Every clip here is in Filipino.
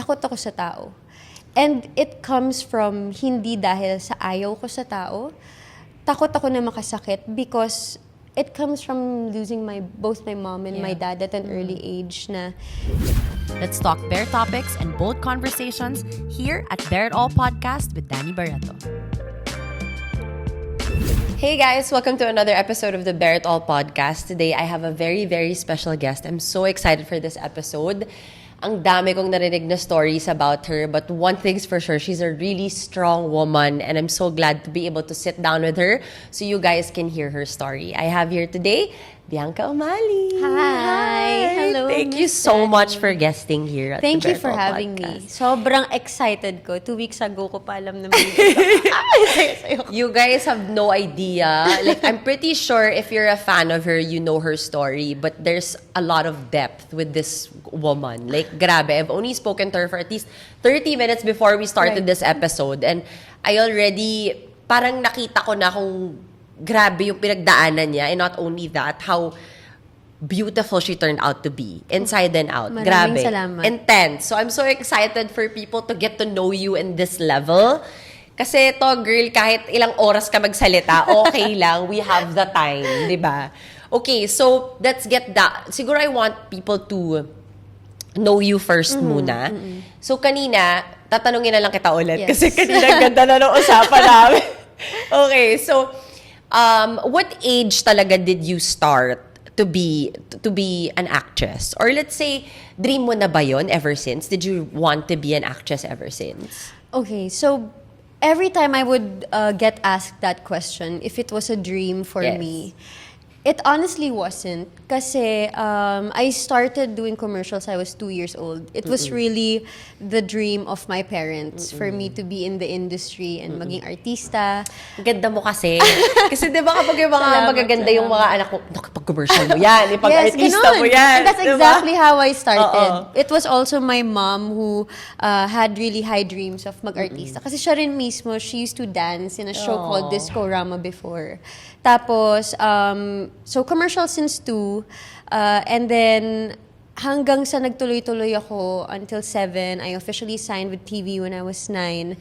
takot ako sa tao. And it comes from hindi dahil sa ayaw ko sa tao. Takot ako na makasakit because it comes from losing both my mom and my dad at an early age na. Let's talk Bear topics and bold conversations here at Bear It All Podcast with Danny Barreto. Hey guys, welcome to another episode of the Bear It All Podcast. Today, I have a very, very special guest. I'm so excited for this episode. Ang dami kong narinig na stories about her, but one thing's for sure, she's a really strong woman, and I'm so glad to be able to sit down with her so you guys can hear her story. I have here today, Bianca Umali. Hi! Hello, Thank you Miss so Danny. much for guesting here at Thank the you Bear It for All having Podcast. me. Sobrang excited ko. 2 weeks ago ko pa alam na may You guys have no idea. Like, I'm pretty sure if you're a fan of her, you know her story. But there's a lot of depth with this woman. Like, grabe. I've only spoken to her for at least 30 minutes before we started Right. this episode. And I already, parang nakita ko na kung grabe yung pinagdaanan niya. And not only that, how beautiful she turned out to be. Inside and out. Maraming Grabe. salamat. Intense. So I'm so excited for people to get to know you in this level. Kasi to, girl, kahit ilang oras ka magsalita, okay lang. We have the time, di ba? Okay, so let's get that. Siguro I want people to know you first muna. So kanina, tatanungin na lang kita ulit. Yes. Kasi kanina ganda na ng usapan namin. Okay, so what age talaga did you start to be an actress? Or let's say, dream mo na ba yun ever since? Did you want to be an actress ever since? Okay, so every time I would get asked that question, if it was a dream for Yes. me, it honestly wasn't. Kasi I started doing commercials, I was 2 years old. It was really the dream of my parents for me to be in the industry and maging artista. Ang ganda mo kasi. Kasi di ba kapag yung mga Salamat, magaganda yung mga anak ko, pag commercial mo yan, pag artista ganun. mo yan. And that's di ba? exactly how I started. Oo. It was also my mom who had really high dreams of mag-artista. Kasi siya rin mismo, she used to dance in a show called Disco Rama before. Tapos, so commercial since 2. And then, hanggang sa nagtuloy-tuloy ako until 7. I officially signed with TV when I was 9.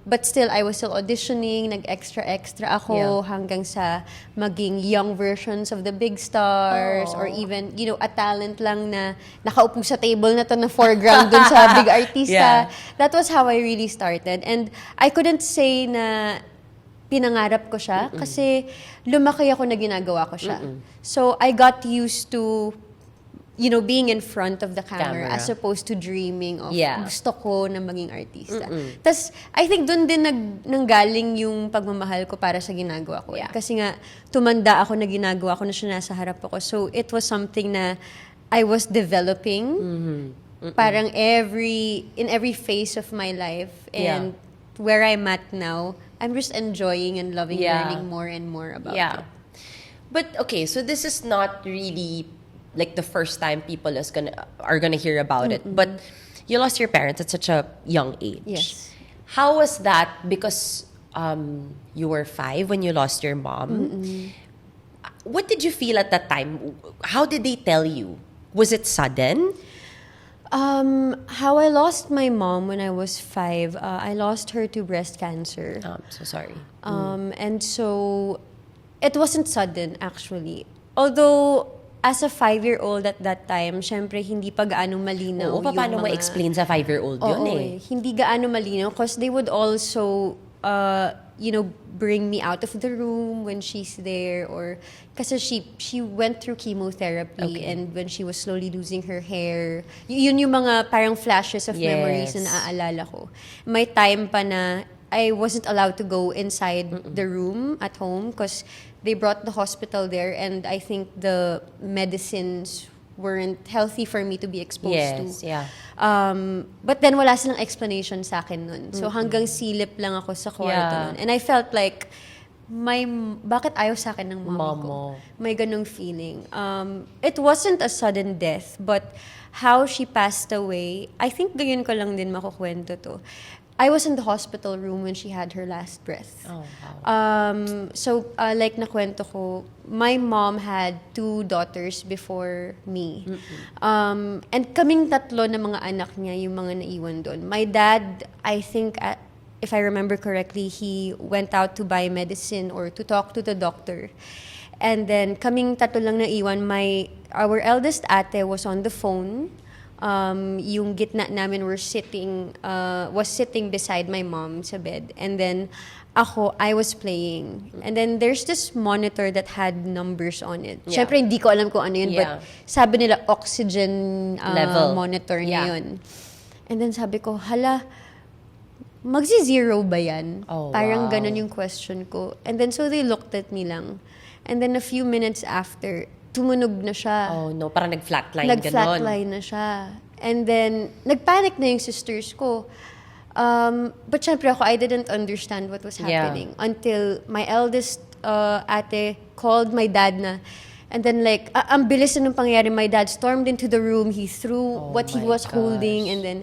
But still, I was still auditioning. Nag-extra ako hanggang sa maging young versions of the big stars or even, a talent lang na nakaupo sa table na to na foreground dun sa big artista. Yeah. That was how I really started. And I couldn't say na pinangarap ko siya kasi lumaki ako na ginagawa ko siya. So, I got used to being in front of the camera as opposed to dreaming of gusto ko na maging artista. Tas, I think doon din nanggaling yung pagmamahal ko para sa ginagawa ko. Kasi nga, tumanda ako na ginagawa ko na siya nasa harap ako. So, it was something na I was developing parang in every phase of my life. And where I'm at now, I'm just enjoying and loving learning more and more about it. But okay, so this is not really like the first time people are gonna hear about it. But you lost your parents at such a young age. Yes. How was that? Because you were 5 when you lost your mom. What did you feel at that time? How did they tell you? Was it sudden? How I lost my mom when I was 5, I lost her to breast cancer. I'm so sorry. And so, it wasn't sudden actually. Although, as a 5-year-old at that time, syempre hindi pa gaano malinaw Oo, paano mo explain sa 5-year-old yun Oo, hindi gaano malinaw because they would also, bring me out of the room when she's there or kasi she went through chemotherapy and when she was slowly losing her hair, yun yung mga parang flashes of memories na naaalala ko. May time pa na I wasn't allowed to go inside the room at home because they brought the hospital there and I think the medicines weren't healthy for me to be exposed to. But then wala silang explanation sa akin nun. So hanggang silip lang ako sa kwarto nun. And I felt like, bakit ayaw sa akin ng mama ko? May ganung feeling. It wasn't a sudden death, but how she passed away, I think ngayon ko lang din makukwento to. I was in the hospital room when she had her last breath. Oh, wow. Like nakwento ko, my mom had 2 daughters before me. And kaming tatlo na mga anak niya, yung mga naiwan doon. My dad, I think, if I remember correctly, he went out to buy medicine or to talk to the doctor. And then kaming tatlo lang naiwan, our eldest ate was on the phone. Yung gitna namin was sitting beside my mom sa bed. And then I was playing. And then there's this monitor that had numbers on it. Yeah. Syempre, hindi ko alam kung ano yun, Yeah. but sabi nila oxygen Level. monitor na Yeah. yun. And then sabi ko, hala, magsi-zero ba yan? Oh, Parang wow. ganun yung question ko. And then so they looked at me lang. And then a few minutes after, tumunog na siya. Oh no, parang nag-flatline ganon. Nag-flatline na siya. And then, nagpanic na yung sisters ko. But syempre ako, I didn't understand what was happening until my eldest ate called my dad na. And then like, ang bilis na nung pangyayari, my dad stormed into the room, he threw what he my was holding, gosh. and then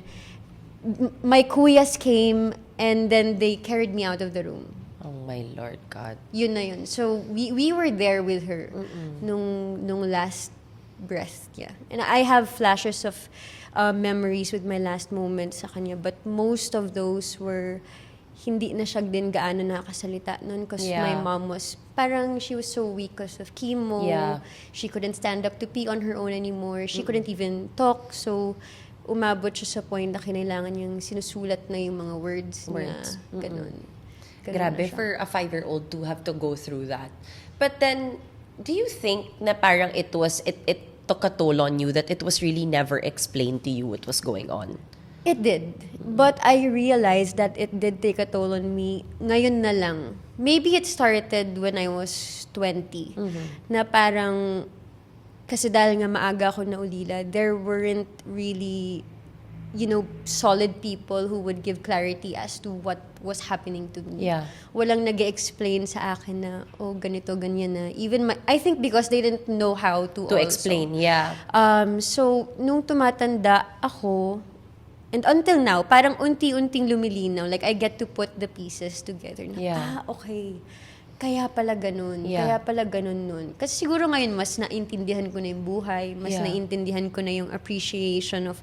my kuyas came, and then they carried me out of the room. Oh my Lord God. Yun na yun. So, we were there with her nung last breath niya. And I have flashes of memories with my last moments sa kanya. But most of those were, hindi na siya din gaano nakasalita nun because Yeah. my mom was, parang she was so weak because of chemo. Yeah. She couldn't stand up to pee on her own anymore. She couldn't even talk. So, umabot siya sa point na kinailangan niyang sinusulat na yung mga words. Words. Na ganun. Ganun Grabe, na siya. for a 5-year-old to have to go through that. But then, do you think na parang it took a toll on you, that it was really never explained to you what was going on? It did. But I realized that it did take a toll on me ngayon na lang. Maybe it started when I was 20. Na parang, kasi dahil nga maaga ako naulila, there weren't really, solid people who would give clarity as to what was happening to me. Yeah. Walang nag-explain sa akin na, ganito, ganyan na. Even I think because they didn't know how to also. Explain, yeah. So, nung tumatanda ako, and until now, parang unti-unting lumilinaw. Like, I get to put the pieces together. Na, Yeah. okay. Kaya pala ganun. Yeah. Kaya pala ganun nun. Kasi siguro ngayon, mas naintindihan ko na yung buhay. Mas Yeah. naintindihan ko na yung appreciation of,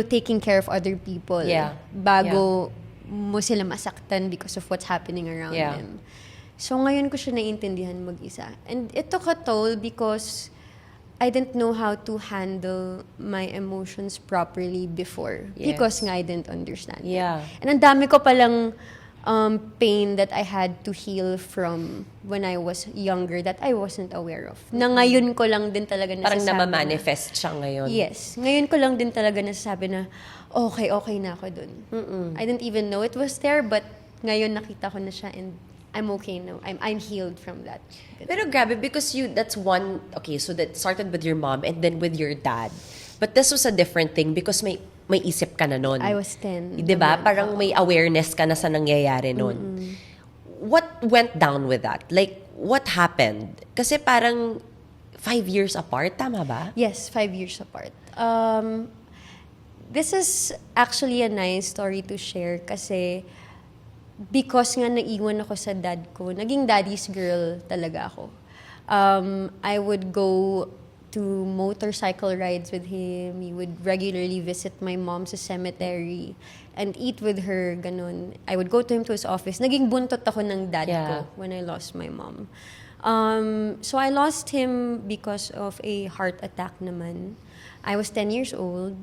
taking care of other people. Yeah. Bago mo sila masaktan because of what's happening around Yeah. them. So, ngayon ko siya naintindihan mag-isa. And it took a toll because I didn't know how to handle my emotions properly before. Yes. Because nga I didn't understand it. Yeah. And ang dami ko palang pain that I had to heal from when I was younger that I wasn't aware of. Na ngayon ko lang din talaga Parang nasasabi namamanifest siya ngayon. Yes. Ngayon ko lang din talaga nasasabi na, okay na ako dun. I didn't even know it was there, but ngayon nakita ko na siya and I'm okay now. I'm healed from that. Pero grabe, because that's one, okay, so that started with your mom and then with your dad. But this was a different thing because may isip ka na nun. I was 10. Diba? naman. Parang may awareness ka na sa nangyayari nun. What went down with that? Like, what happened? Kasi parang 5 years apart, tama ba? Yes, 5 years apart. This is actually a nice story to share kasi because nga naiwan ako sa dad ko, naging daddy's girl talaga ako. I would go to motorcycle rides with him. He would regularly visit my mom sa cemetery and eat with her, ganun. I would go to him to his office. Naging buntot ako ng dad ko when I lost my mom. So I lost him because of a heart attack naman. I was 10 years old.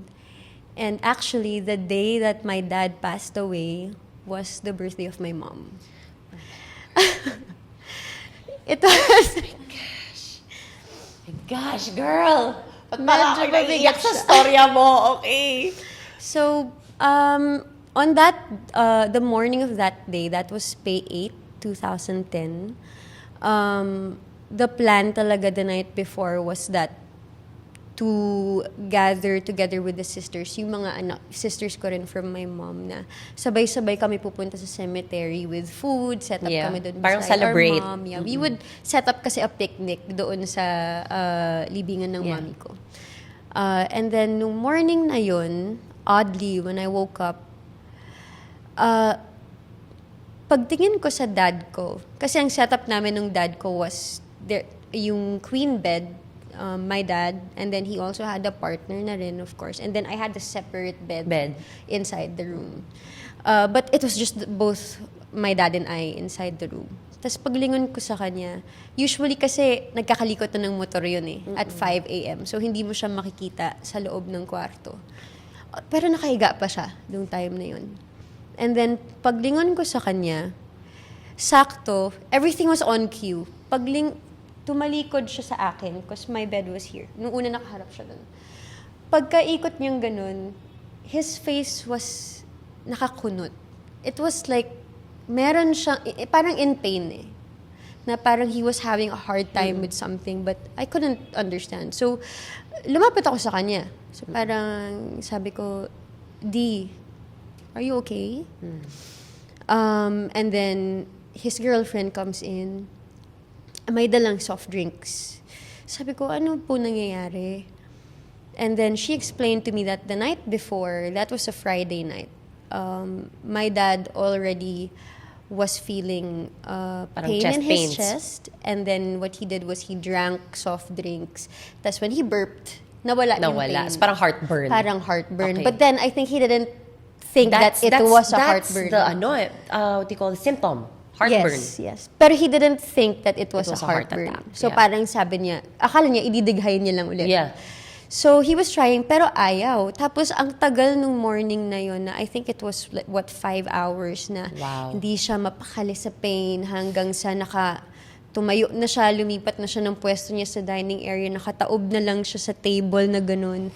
And actually, the day that my dad passed away was the birthday of my mom. It was... Gosh, girl! Ba't Medyo pala ako naiiyak mabigat sa siya. storya mo? Okay. So, on that, the morning of that day, that was May 8, 2010, the plan talaga the night before was that to gather together with the sisters, yung mga sisters ko rin from my mom na sabay-sabay kami pupunta sa cemetery with food, set up kami doon Parang beside celebrate. our mom. Yeah, we would set up kasi a picnic doon sa libingan ng mami ko. And then, nung morning na yun, oddly, when I woke up, pagtingin ko sa dad ko, kasi ang setup namin ng dad ko was there, yung queen bed, my dad, and then he also had a partner na rin, of course. And then I had a separate bed inside the room. But it was just both my dad and I inside the room. Tapos paglingon ko sa kanya, usually kasi nagkakalikot na ng motor yun at 5 a.m. So hindi mo siya makikita sa loob ng kwarto. Pero nakahiga pa siya noong time na yun. And then, paglingon ko sa kanya, sakto, everything was on cue. Tumalikod siya sa akin because my bed was here. Nung una nakaharap siya dun. Pagkaikot niyang ganun, his face was nakakunot. It was like, meron siya, parang in pain na parang he was having a hard time with something but I couldn't understand. So, lumapit ako sa kanya. So, parang sabi ko, D, are you okay? And then, his girlfriend comes in. May dalang soft drinks. Sabi ko, ano po nangyayari? And then, she explained to me that the night before, that was a Friday night, my dad already was feeling pain in his chest. And then, what he did was he drank soft drinks. That's when he burped. Nawala yung pain. So, parang heartburn. Parang heartburn. Okay. But then, I think he didn't think that it was a heartburn. That's the, what do you call it, symptom. Heartburn. Yes. Pero he didn't think that it was a heartburn. Heart attack. So parang sabi niya, akala niya, ididighayin niya lang ulit. Yeah. So he was trying, pero ayaw. Tapos ang tagal nung morning na yun, na I think it was, 5 hours na hindi siya mapakali sa pain hanggang sa tumayo na siya, lumipat na siya ng pwesto niya sa dining area, nakataob na lang siya sa table na ganun.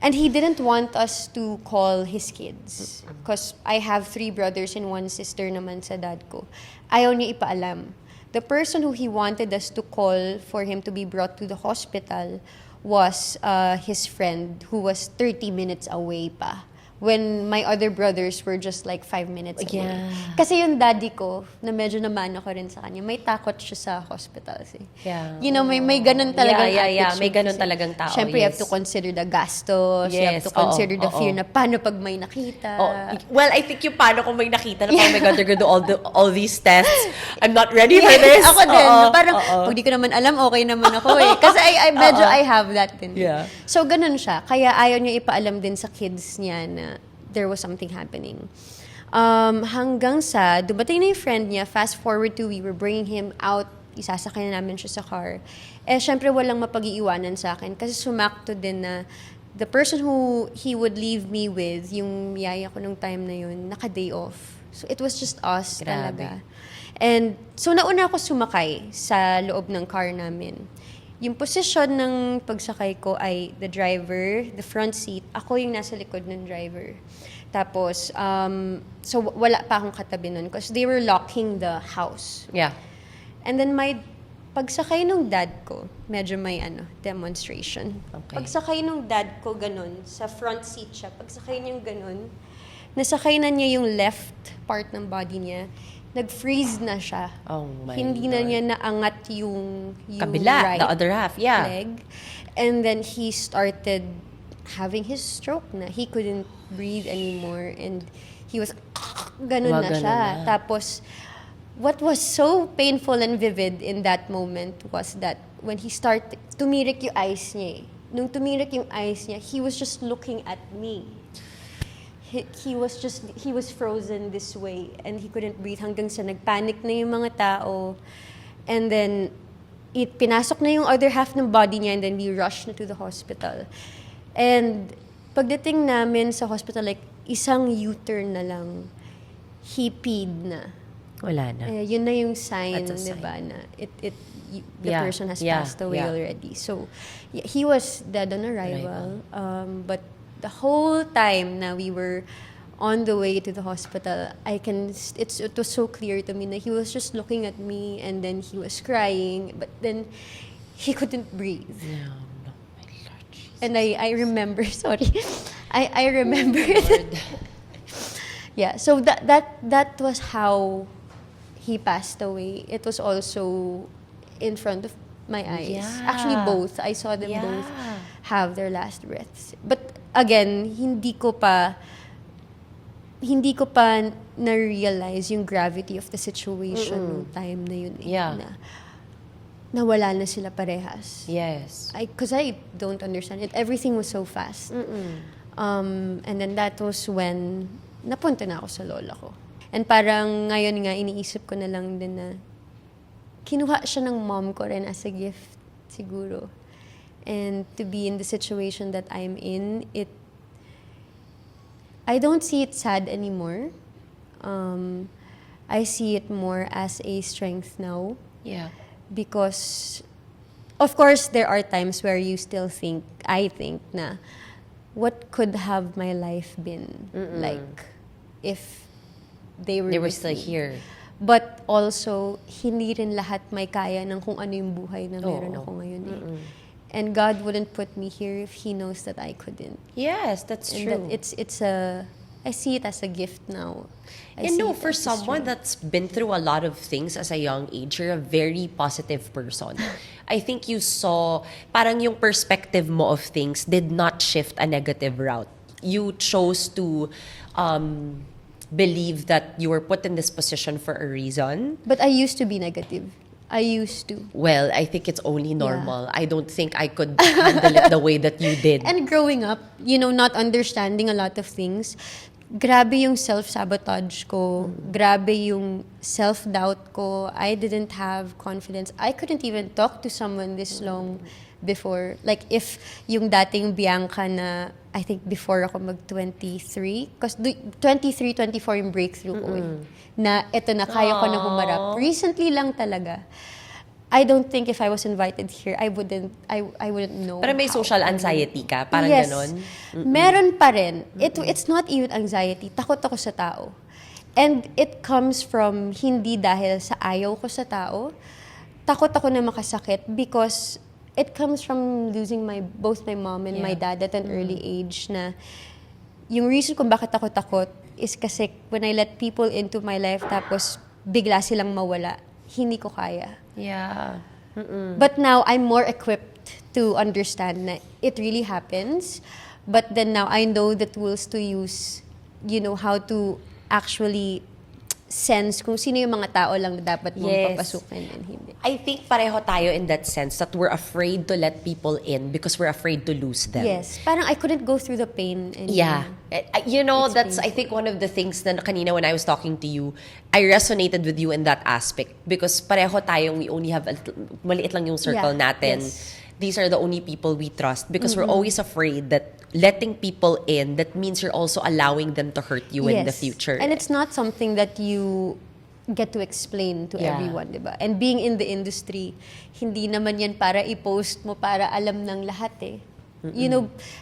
And he didn't want us to call his kids. Because I have 3 brothers and 1 sister naman sa dad ko. Ayaw niya ipaalam. The person who he wanted us to call for him to be brought to the hospital was his friend who was 30 minutes away pa. When my other brothers were just like 5 minutes away. Yeah. Kasi yung daddy ko, na medyo naman ako rin sa kanya, may takot siya sa hospital. Yeah. You know, may ganun talagang attitude. Yeah. May ganun talagang tao. Syempre, you have to consider the gastos. You have to consider the fear na paano pag may nakita. Well, I think yung paano kung may nakita na, oh my God, they're gonna do all these tests. I'm not ready for this. Ako din. Parang, pag di ko naman alam, okay naman ako eh. Kasi medyo I have that din. Yeah. So, ganun siya. Kaya ayaw niya ipaalam din sa kids niya na there was something happening. Hanggang sa, dumating na yung friend niya, fast forward to, we were bringing him out, isasakay na namin siya sa car. Syempre walang mapag-iiwanan sa akin kasi sumakto din na the person who he would leave me with, yung yaya ko nung time na yun, naka-day off. So it was just us talaga. And so nauna ako sumakay sa loob ng car namin. Yung posisyon ng pagsakay ko ay the driver, the front seat, ako yung nasa likod ng driver. Tapos, so wala pa akong katabi nun because they were locking the house. Yeah. And then pagsakay nung dad ko, medyo may demonstration. Okay. Pagsakay nung dad ko ganun, sa front seat siya, pagsakay niyang ganun, nasakay na niya yung left part ng body niya, nag-freeze na siya. Oh my Hindi Lord. na niya naangat yung Kabila, right the other half, yeah. leg. And then he started having his stroke na. He couldn't breathe anymore and he was ganun na siya. Tapos, what was so painful and vivid in that moment was that when he started, tumirik yung eyes niya eh. Nung tumirik yung eyes niya, he was just looking at me. He was frozen this way and he couldn't breathe hanggang sa nagpanic na yung mga tao. And then, pinasok na yung other half ng body niya and then we rushed na to the hospital. And pagdating namin sa hospital, like, isang U-turn na lang, he peed na. Wala na. Yun na yung sign, That's a diba, sign. na the person has passed away already. So, he was dead on arrival. But the whole time na we were on the way to the hospital, it was so clear to me that he was just looking at me and then he was crying, but then he couldn't breathe. No, my Lord Jesus. And I remember, sorry, I remember yeah, so that was how he passed away. It was also in front of my eyes. Yeah. Actually, both. I saw them both have their last breaths. But again, hindi ko pa hindi ko pa na-realize yung gravity of the situation nung time na yun. Yeah. Na nawala na sila parehas. Yes. Because I don't understand it. Everything was so fast. And then that was when napunta na ako sa lola ko. And parang ngayon nga, iniisip ko na lang din na kinuha siya ng mom ko rin as a gift, siguro. And to be in the situation that I'm in, I don't see it sad anymore. I see it more as a strength now. Yeah. Because, of course, there are times where you still think, I think, na, what could have my life been like if they were with still me? here. But also, hindi rin lahat may kaya ng kung ano yung buhay na meron ako ngayon eh. And God wouldn't put me here if He knows that I couldn't. Yes, that's And true. that I see it as a gift now. And no, for someone that's been through a lot of things as a young age, you're a very positive person. I think you saw, parang yung perspective mo of things did not shift a negative route. You chose to believe that you were put in this position for a reason. But I used to be negative. I used to. Well, I think it's only normal. I don't think I could handle it the way that you did. And growing up, not understanding a lot of things, grabe yung self-sabotage ko, grabe yung self-doubt ko. I didn't have confidence. I couldn't even talk to someone this long before. Like if yung dating Bianca na, I think before ako mag-23, because 23, 24 yung breakthrough ko eh, na eto na, kaya ko na humarap. Recently lang talaga. I don't think if I was invited here, I wouldn't know. Pero may how. social anxiety ka? Parang Yes. ganon? Meron pa rin. It's not even anxiety. Takot ako sa tao. And it comes from hindi dahil sa ayaw ko sa tao. Takot ako na makasakit because it comes from losing both my mom and my dad at an early age na yung reason kung bakit ako takot is kasi when I let people into my life tapos bigla silang mawala, hindi ko kaya. Yeah. But now, I'm more equipped to understand na it really happens. But then now, I know the tools to use, how to actually sense kung sino yung mga tao lang na dapat mong Yes. papasukin and hindi. I think pareho tayo in that sense that we're afraid to let people in because we're afraid to lose them. Yes. Parang I couldn't go through the pain anymore. Yeah. It's That's, I painful. think, one of the things na kanina when I was talking to you, I resonated with you in that aspect because pareho tayong we only have, maliit lang yung circle Yeah. natin. Yes. These are the only people we trust because we're always afraid that letting people in, that means you're also allowing them to hurt you in the Yes. future. And it's not something that you get to explain to Yeah. everyone, di ba? And being in the industry, hindi naman yan para i-post mo para alam ng lahat eh.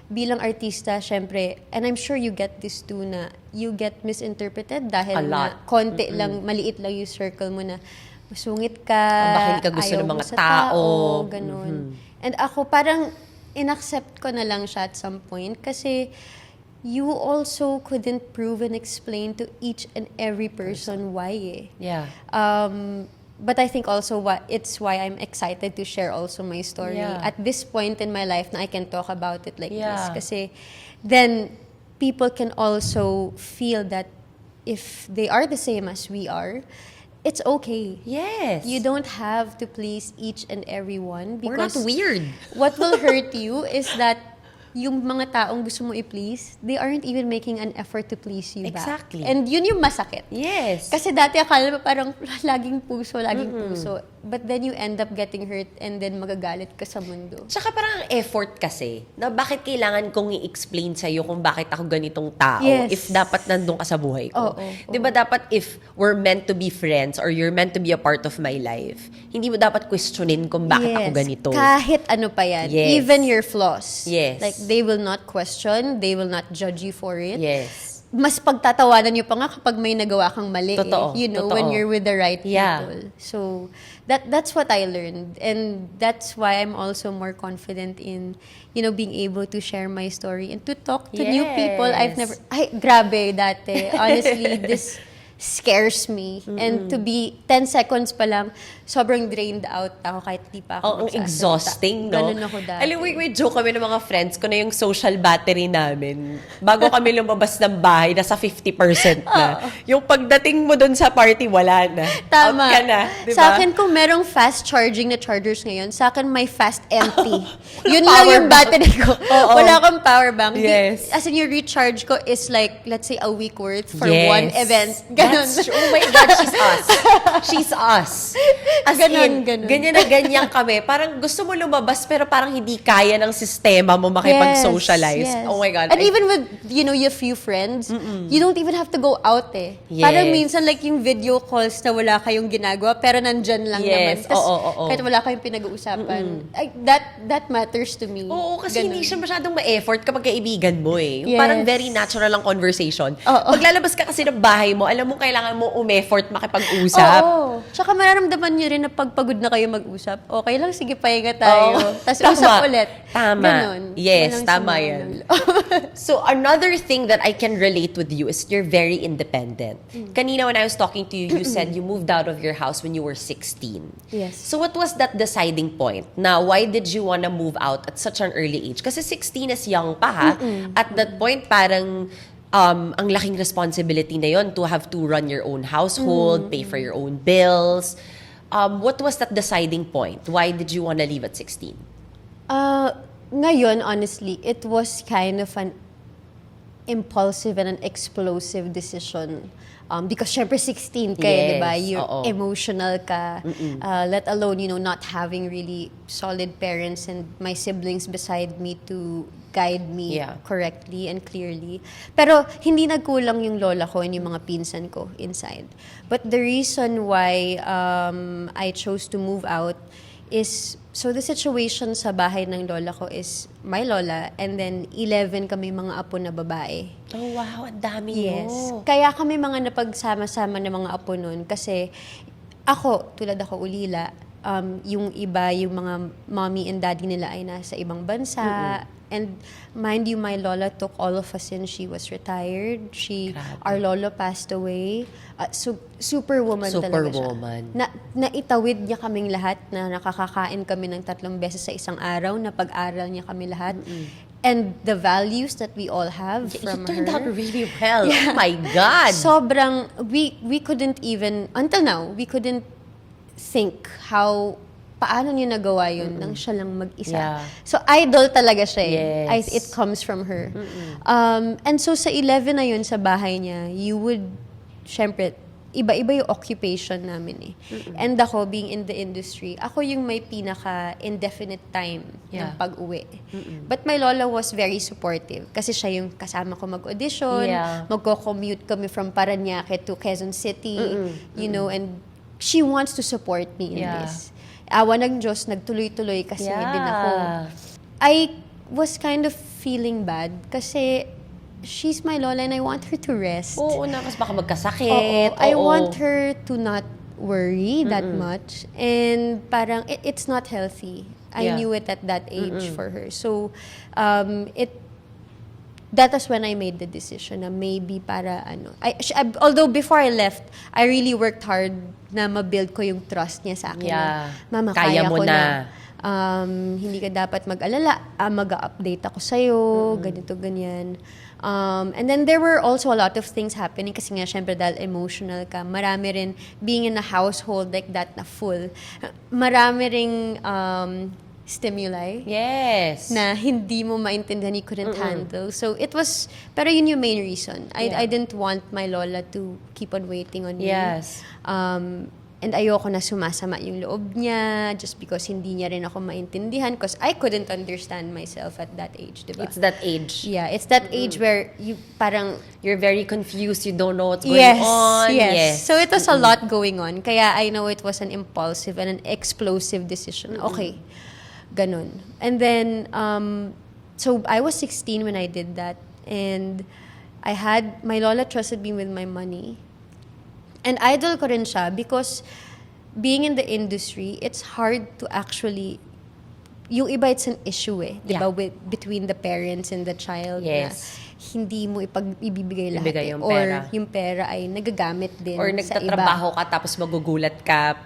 Bilang artista, syempre, and I'm sure you get this too na you get misinterpreted dahil A lot. na konti lang, maliit lang yung circle mo na masungit ka, Baka hindi ka gusto ayaw ng mo mga sa tao. Ganun. And ako, parang inaccept ko na lang siya at some point kasi you also couldn't prove and explain to each and every person why eh. Yeah. But I think also it's why I'm excited to share also my story Yeah. at this point in my life na I can talk about it like Yeah. this. Kasi then people can also feel that if they are the same as we are, it's okay. Yes. You don't have to please each and every one We're not because weird. what will hurt you is that yung mga taong gusto mo i-please, they aren't even making an effort to please you back. Exactly. And yun yung masakit. Yes. Kasi dati akala mo parang laging puso. But then you end up getting hurt and then magagalit ka sa mundo. Tsaka parang ang effort kasi, na bakit kailangan kong i-explain sa'yo kung bakit ako ganitong tao Yes. if dapat nandun ka sa buhay ko. Oo, Di ba dapat if we're meant to be friends or you're meant to be a part of my life, hindi mo dapat questionin kung bakit ako ganito. Kahit ano pa yan. Yes. Even your flaws. Yes. Like, they will not question, they will not judge you for it. Yes. Mas pagtatawanan nyo pa nga kapag may nagawa kang mali. Totoo, When totoo. you're with the right people. Yeah. So, that's what I learned. And that's why I'm also more confident in, being able to share my story and to talk to new people I've Yes. never... Ay, grabe dati. Honestly, this scares me. And to be 10 seconds pa lang, sobrang drained out ako kahit di pa ako Ang magsasalita. exhausting, no? Ganun ako dati. Alam mo, may joke kami ng mga friends ko na yung social battery namin. Bago kami lumabas ng bahay, nasa 50% na. Yung pagdating mo dun sa party, wala na. Tama. Out ka na, di ba? Sa akin, kung merong fast charging na chargers ngayon, sa akin may fast empty. Yun lang power yung bank. battery ko. Oo. Wala akong power bank. Yes. As in, yung recharge ko is like, let's say, a week worth for Yes. one event. Ganon. That's true. Oh my God, she's us. She's us. As Ganon, in, ganon. ganyan na ganyan kami. Parang gusto mo lumabas, pero parang hindi kaya ng sistema mo makipag-socialize. Yes, yes. Oh my God. And even with, your few friends, you don't even have to go out eh. Yes. Parang minsan like yung video calls na wala kayong ginagawa, pero nandyan lang naman. Yes, Tas oo. kahit wala kayong pinag-uusapan. That matters to me. Oo, kasi Ganon. hindi siya masyadong ma-effort kapag kaibigan mo eh. Yung Yes. Parang very natural ang conversation. Oo. Paglalabas ka kasi ng bahay mo, alam mo kailangan mo umeffort makipag-usap. Oo. Tsaka mararamdaman nyo rin na pagpagod na kayo mag-usap, okay lang, sige, pahinga tayo. Oo. Tapos Tama. usap ulit. Tama. Ganon. Yes, Walang tama sama yan. ng loob. So, another thing that I can relate with you is you're very independent. Kanina when I was talking to you, you said you moved out of your house when you were 16. Yes. So, what was that deciding point? Now, why did you wanna move out at such an early age? Kasi 16 is young pa, ha? At that point, parang ang laking responsibility na yon to have to run your own household, pay for your own bills. What was that deciding point? Why did you wanna leave at 16? Ngayon, honestly, it was kind of an impulsive and an explosive decision. Because syempre 16 ka, Yes, di ba? You're oo. emotional ka. Let alone, not having really solid parents and my siblings beside me to guide me Yeah. correctly and clearly. Pero hindi nagkulang yung lola ko and yung mga pinsan ko inside. But the reason why I chose to move out is, so the situation sa bahay ng lola ko is my lola and then 11 kami mga apo na babae. Oh, wow. Ang dami Yes. mo. Kaya kami mga napagsama-sama ng mga apo nun kasi ako, tulad ako ulila, yung iba, yung mga mommy and daddy nila ay nasa ibang bansa. And mind you, my lola took all of us in. She was retired. Grabe. Our lolo passed away. So, superwoman talaga siya. Superwoman. Naitawid niya kaming lahat na nakakakain kami ng 3 beses sa isang araw, na pag-aral niya kami lahat. And the values that we all have You from turned her. out really well. Oh my God. Sobrang, we couldn't even, until now, we couldn't think paano niya nagawa yun nang siya lang mag-isa. Yeah. So, idol talaga siya eh. Yes. It comes from her. And so, sa 11 na yun sa bahay niya, you would, syempre, iba-iba yung occupation namin eh. And ako, being in the industry, ako yung may pinaka-indefinite time Yeah. ng pag-uwi. But my lola was very supportive kasi siya yung kasama ko mag-audition, Yeah. magko-commute kami from Parañaque to Quezon City, and she wants to support me in Yeah. this. Awa ng Diyos, nagtuloy-tuloy kasi Yeah. din ako. I was kind of feeling bad kasi she's my lola and I want her to rest. Oo na, kasi baka Oo. magkasakit. I Oo. want her to not worry that much. And parang, it's not healthy. I Yeah. knew it at that age for her. So, that was when I made the decision na maybe para although before I left, I really worked hard na ma-build ko yung trust niya sa akin. Yeah. Mama, Kaya kaya mo ko na. hindi ka dapat mag-alala. Mag-update ako sa'yo, ganito, ganyan. And then there were also a lot of things happening kasi nga, syempre, dahil emotional ka. Marami rin, being in a household like that na full, marami ring stimuli Yes. na hindi mo maintindihan, you couldn't handle. So it was, pero yun yung main reason. I didn't want my lola to keep on waiting on me. Yes. And ayoko na sumasama yung loob niya just because hindi niya rin ako maintindihan because I couldn't understand myself at that age, diba? It's that age. Yeah, it's that age where you parang You're very confused. You don't know what's going yes, on. yes. So it was a lot going on. Kaya I know it was an impulsive and an explosive decision. Okay, ganun. And then, so I was 16 when I did that. And my lola trusted me with my money. And idol ko rin siya because being in the industry, it's hard to actually, yung iba it's an issue eh, di ba, Yeah. between the parents and the child. Yes. Na hindi mo ibibigay lahat. Ibigay yung or pera. yung pera ay nagagamit din Or sa iba. nagtatrabaho ka tapos magugulat ka,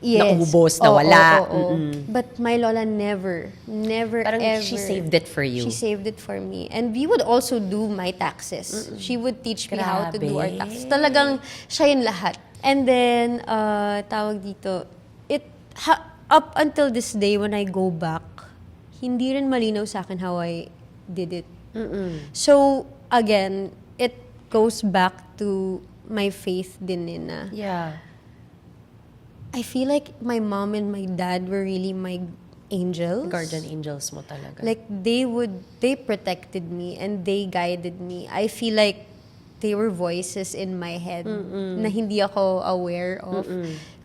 Yes. naubos, Oo, nawala. oo. But my lola never Parang ever. she saved it for you. She saved it for me. And we would also do my taxes. She would teach me how to do our Grabe. taxes. Talagang siya yung lahat. And then, tawag dito, up until this day when I go back, hindi rin malinaw sa akin how I did it. So, again, it goes back to my faith din na Yeah. I feel like my mom and my dad were really my angels. Guardian angels mo talaga. Like they protected me and they guided me. I feel like they were voices in my head na hindi ako aware of.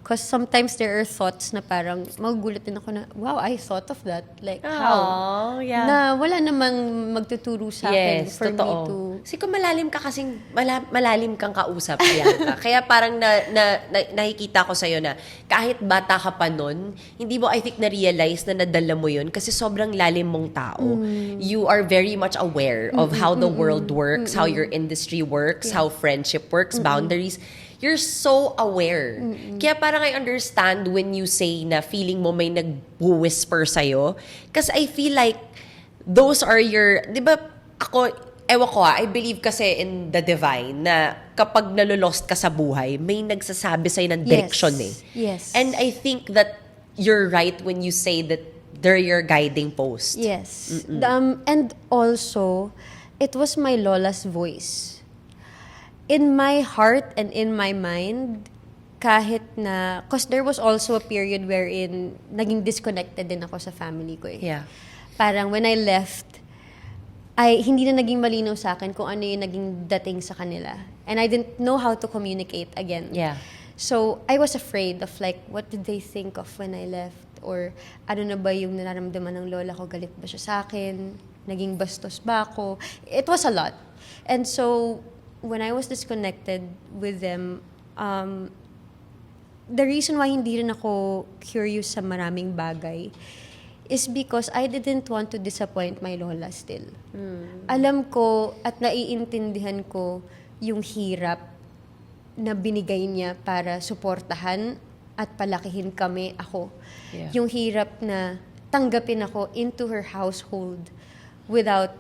Because sometimes there are thoughts na parang magugulat din ako na, wow, I thought of that. Like, how? Oh, yeah. Na wala namang magtuturo sa akin Yes, for totoo. me to... Kasi kung malalim ka kasing, malalim kang kausap, Bianca. Kaya parang nakikita ko sa'yo na kahit bata ka pa nun, hindi mo, I think, na-realize na nadala mo yun kasi sobrang lalim mong tao. You are very much aware of how the world works, how your industry works, how friendship works, boundaries. You're so aware. Kaya parang I understand when you say na feeling mo may nag-whisper sa'yo. Kasi I feel like those are your, di ba, ewan ko I believe kasi in the divine na kapag nalolost ka sa buhay, may nagsasabi sa'yo ng direction Yes. And I think that you're right when you say that they're your guiding post. Yes. And also, it was my lola's voice. In my heart and in my mind, kahit na, because there was also a period wherein naging disconnected din ako sa family ko eh. Yeah. Parang when I left, hindi na naging malinaw sa akin kung ano yung naging dating sa kanila. And I didn't know how to communicate again. Yeah. So, I was afraid of like, what did they think of when I left? Or ano na ba yung nararamdaman ng lola ko? Galit ba siya sa akin? Naging bastos ba ako? It was a lot. And so, when I was disconnected with them, the reason why hindi rin ako curious sa maraming bagay is because I didn't want to disappoint my lola still. Alam ko at naiintindihan ko yung hirap na binigay niya para suportahan at palakihin ako. Yeah. Yung hirap na tanggapin ako into her household without,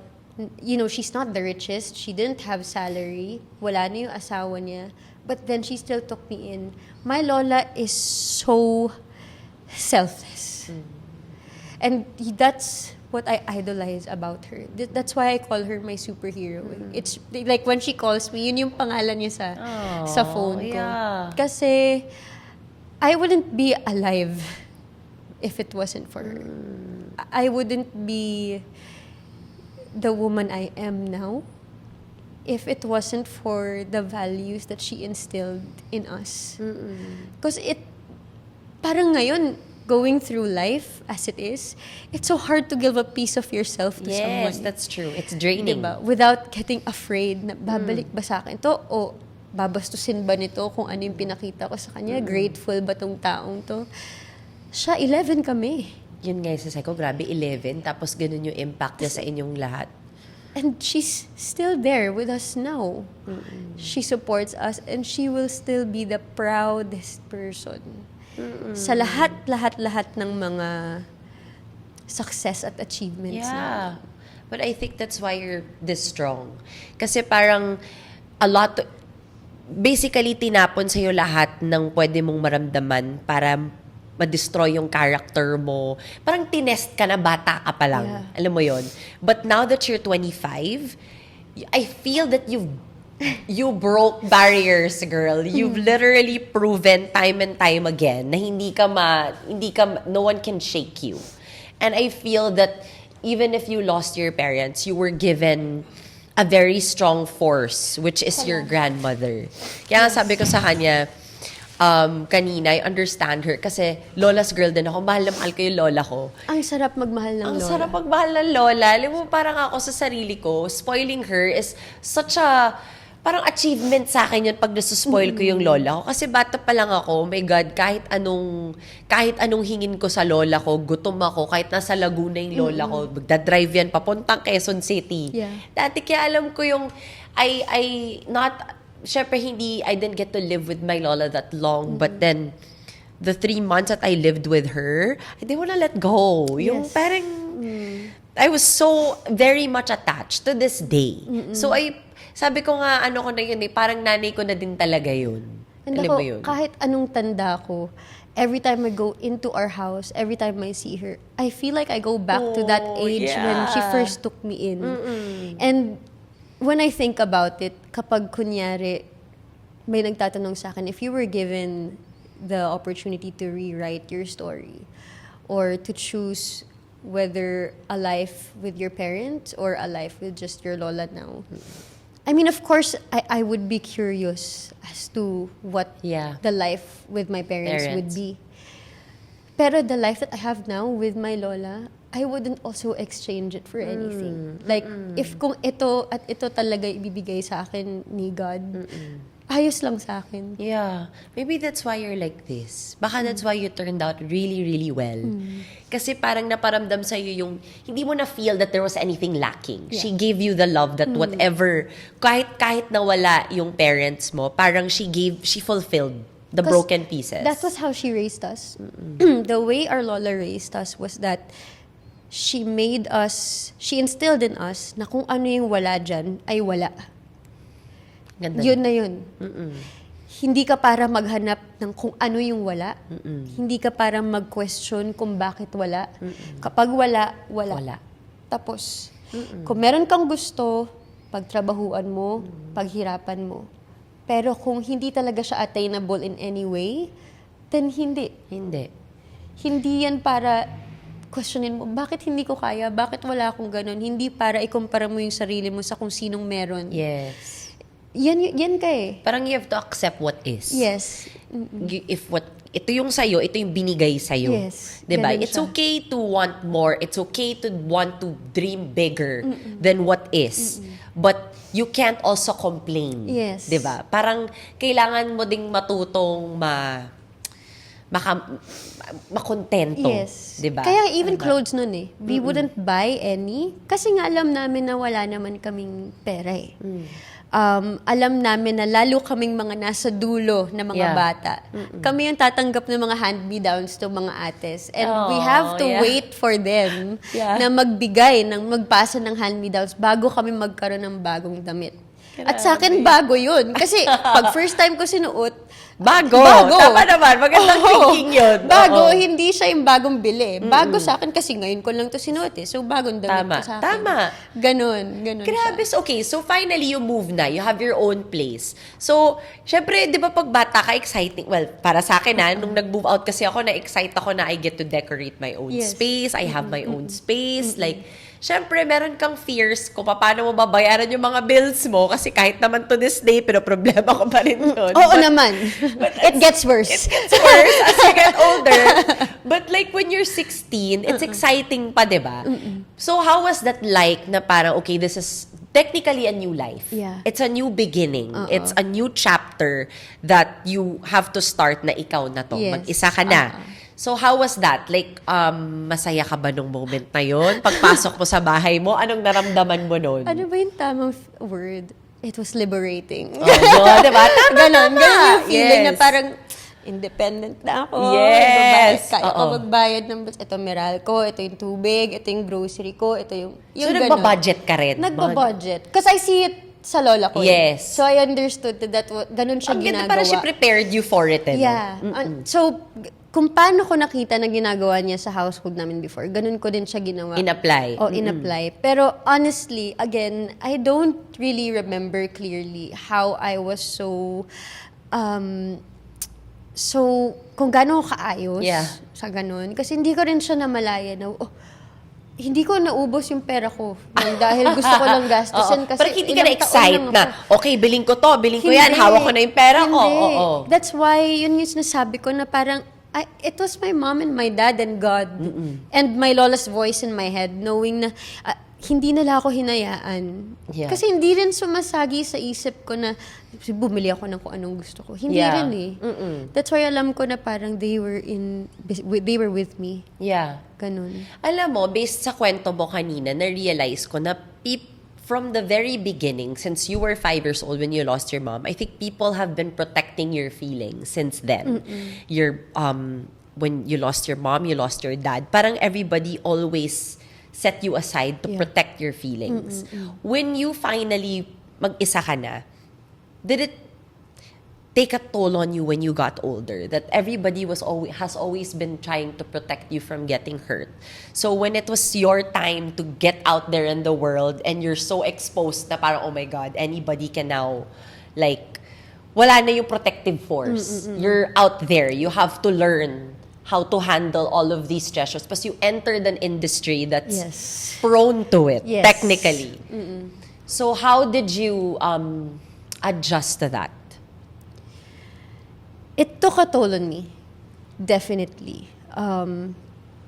she's not the richest. She didn't have salary. Wala na yung asawa niya. But then she still took me in. My lola is so selfless. And that's what I idolize about her. That's why I call her my superhero. It's like when she calls me, yun yung pangalan niya sa phone ko. Yeah. Kasi I wouldn't be alive if it wasn't for her. I wouldn't be the woman I am now if it wasn't for the values that she instilled in us. Because parang ngayon, going through life as it is, it's so hard to give a piece of yourself to someone. Yes, that's true. It's draining. Diba? Without getting afraid na babalik ba sa akin to o babastusin ba nito kung ano yung pinakita ko sa kanya? Grateful ba tong taong to? Siya, 11 kami. Yun nga sa ko, grabe, 11. Tapos ganun yung impact niya sa inyong lahat. And she's still there with us now. She supports us and she will still be the proudest person. Sa lahat ng mga success at achievements na. Yeah. But I think that's why you're this strong. Kasi parang basically tinapon sa'yo lahat ng pwede mong maramdaman para ma-destroy yung character mo. Parang tinest ka na, bata ka pa lang. Yeah. Alam mo yon. But now that you're 25, I feel that you broke barriers, girl. You've literally proven time and time again na no one can shake you. And I feel that even if you lost your parents, you were given a very strong force, which is your grandmother. Kaya sabi ko sa kanya, kanina, I understand her kasi lola's girl din ako. Mahal na mahal ko yung lola ko. Ang sarap magmahal ng Ang lola. sarap magmahal ng lola. Alam mo, parang ako sa sarili ko, spoiling her is such a parang achievement sa akin yun pag nasuspoil ko yung lola ko. Kasi bata pa lang ako, oh my God, kahit anong hingin ko sa lola ko, gutom ako, kahit nasa Laguna yung lola ko, magdadrive yan papuntang Quezon City. Yeah. Dati kaya alam ko yung, syempre I didn't get to live with my lola that long, but then, the 3 months that I lived with her, I didn't wanna let go. Yung Yes. parang, I was so very much attached to this day. So sabi ko nga, ano ko na yun parang nanay ko na din talaga yun. And Alam ako, mo yun? kahit anong tanda ko, every time I go into our house, every time I see her, I feel like I go back to that Oh, age when she yeah. first took me in. And when I think about it, kapag kunyari, may nagtatanong sa akin, if you were given the opportunity to rewrite your story or to choose whether a life with your parents or a life with just your lola now, I mean, of course, I would be curious as to what Yeah. the life with my parents would Parents. be. Pero the life that I have now with my lola, I wouldn't also exchange it for anything. Like, if kung ito at ito talaga ibibigay sa akin ni God, ayos lang sa akin. Yeah. Maybe that's why you're like this. Baka that's why you turned out really, really well. Kasi parang naparamdam sa'yo yung, hindi mo na feel that there was anything lacking. Yeah. She gave you the love that whatever, kahit nawala yung parents mo, parang she fulfilled the 'Cause broken pieces. That was how she raised us. The way our lola raised us was that she instilled in us na kung ano yung wala dyan, ay wala. Ganda. Yun na yun. Hindi ka para maghanap ng kung ano yung wala. Hindi ka para mag-question kung bakit wala. Kapag wala, wala. Wala. Tapos, kung meron kang gusto, pagtrabahuan mo, paghirapan mo. Pero kung hindi talaga siya attainable in any way, then hindi. Hindi. Hindi yan para questionin mo, bakit hindi ko kaya? Bakit wala akong ganun? Hindi para ikumpara mo yung sarili mo sa kung sinong meron. Yes. Yan ka eh. Parang you have to accept what is. Yes. Ito yung sa'yo, ito yung binigay sa'yo. Yes, Diba? ganun It's siya. okay to want more. It's okay to want to dream bigger than what is. But you can't also complain. Yes. Diba? Parang kailangan mo ding matutong makontento. Yes. Diba? Kaya even Diba? clothes nun eh. We wouldn't buy any kasi nga alam namin na wala naman kaming pera eh. Alam namin na lalo kaming mga nasa dulo na mga Yeah. bata. Kami yung tatanggap ng mga hand-me-downs to mga ates. And we Oh, have to yeah. wait for them Yeah. na magpasa ng hand-me-downs bago kami magkaroon ng bagong damit. At sa akin, bago yun. Kasi pag first time ko sinuot, Bago. Tama naman. Magandang thinking yun. Bago, Oo. hindi siya yung bagong bili. Bago sa akin kasi ngayon ko lang to sinuot eh. So, bagong damit Tama. ko sa akin. Tama. Ganon Grabe. siya. Okay, so finally you move na. You have your own place. So, syempre, di ba pag bata ka, exciting. Well, para sa akin nung nag-move out kasi ako, na-excite ako na I get to decorate my own Yes. space. I have my own space. Like, syempre, meron kang fears kung paano mo babayaran yung mga bills mo kasi kahit naman to this day, pero problema ko pa rin yun. Oo naman. It gets worse. It's worse as you get older. But like when you're 16, it's exciting pa, di ba? So how was that like na parang, okay, this is technically a new life. Yeah. It's a new beginning. It's a new chapter that you have to start na ikaw na to. Yes. Mag-isa ka na. So how was that? Like, masaya ka ba nung moment na yon? Pagpasok mo sa bahay mo, anong naramdaman mo nun? Ano ba yung tamang word? It was liberating. Oh, yun, diba? Tama, ganon yung feeling Yes. na parang independent na ako. Yes. Kaya ko Oo. magbayad ng ito Meralco, ito yung tubig, ito yung grocery ko, ito yung So, ganon. nagbabudget ka rin? Nagba-budget. Because I see it sa lola ko. Yes. So I understood that ganun siya Ang ganda, ginagawa. parang she prepared you for it, eh, no? Yeah. So, kung paano ko nakita na ginagawa niya sa household namin before, ganun ko din siya ginawa. In-apply. In-apply. Pero honestly, again, I don't really remember clearly how I was so kung gaano ko kaayos Yeah. sa ganun. Kasi hindi ko rin siya namalaya na, hindi ko naubos yung pera ko dahil gusto ko lang gastusin. Oo. Kasi Parang hindi ka ilang na-excite taon lang ako. na, okay, biling ko to, biling ko yan, Hindi. hawak ko na yung pera ko. Hindi. Oo. That's why, yun yung sinasabi ko na parang, it was my mom and my dad and God. And my lola's voice in my head, knowing na, hindi nila ako hinayaan. Yeah. Kasi hindi rin sumasagi sa isip ko na bumili ako ng kung anong gusto ko. Hindi Yeah. rin eh. That's why alam ko na parang they were with me. Yeah. Ganun. Alam mo, based sa kwento mo kanina, na-realize ko na from the very beginning, since you were 5 years old when you lost your mom, I think people have been protecting your feelings since then. When you lost your mom, you lost your dad, parang everybody always set you aside to protect your feelings. When you finally mag-isa ka na, did it take a toll on you when you got older? That everybody has always been trying to protect you from getting hurt. So when it was your time to get out there in the world and you're so exposed na parang, oh my God, anybody can now, like, wala na yung protective force. You're out there. You have to learn how to handle all of these stressors. Because you entered an industry that's Yes. prone to it, Yes. technically. So how did you adjust to that? It took a toll on me. Definitely.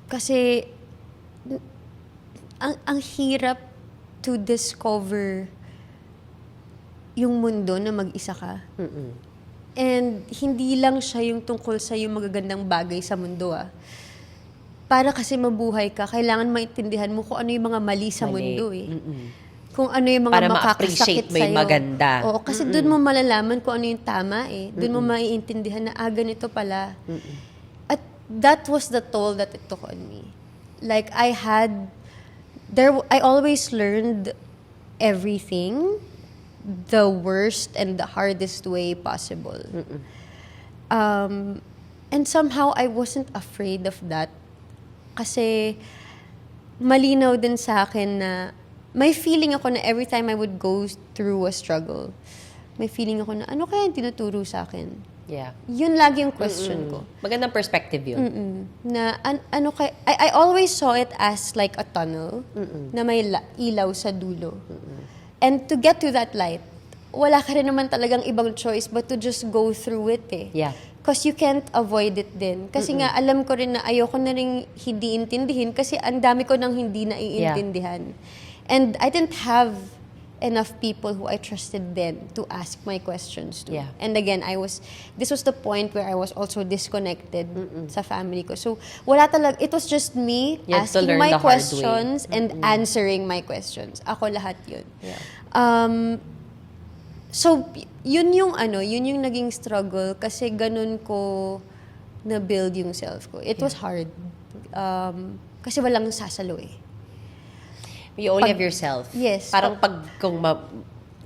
Kasi ang hirap to discover yung mundo na mag-isa ka. And hindi lang siya yung tungkol sa yung magagandang bagay sa mundo Para kasi mabuhay ka, kailangan maintindihan mo kung ano yung mga mali sa mundo Kung ano yung mga Para ma-appreciate makakasakit mo yung sa'yo. maganda. Oo, kasi doon mo malalaman kung ano yung tama Doon mo maiintindihan na, ganito pala. At that was the toll that it took on me. Like, I always learned everything the worst and the hardest way possible. And somehow, I wasn't afraid of that. Kasi, malinaw din sa akin na may feeling ako na every time I would go through a struggle, may feeling ako na, ano kaya yung tinuturo sa akin? Yeah. Yun lagi yung question ko. Magandang perspective yun. Na ano kay I always saw it as like a tunnel na may ilaw sa dulo. And to get to that light, wala ka rin naman talagang ibang choice but to just go through it Yeah. Because you can't avoid it din. Kasi nga, alam ko rin na ayoko na rin hindi intindihin kasi ang dami ko nang hindi naiintindihan. And I didn't have enough people who I trusted then to ask my questions to. Yeah. And again, this was the point where I was also disconnected sa family ko. So, wala talaga, it was just me You have to asking learn my the hard way. questions and answering my questions. Ako lahat yun. Yeah. So, yun yung naging struggle kasi ganun ko na-build yung self ko. It was hard. Kasi walang sasalo You only have yourself. Yes. Parang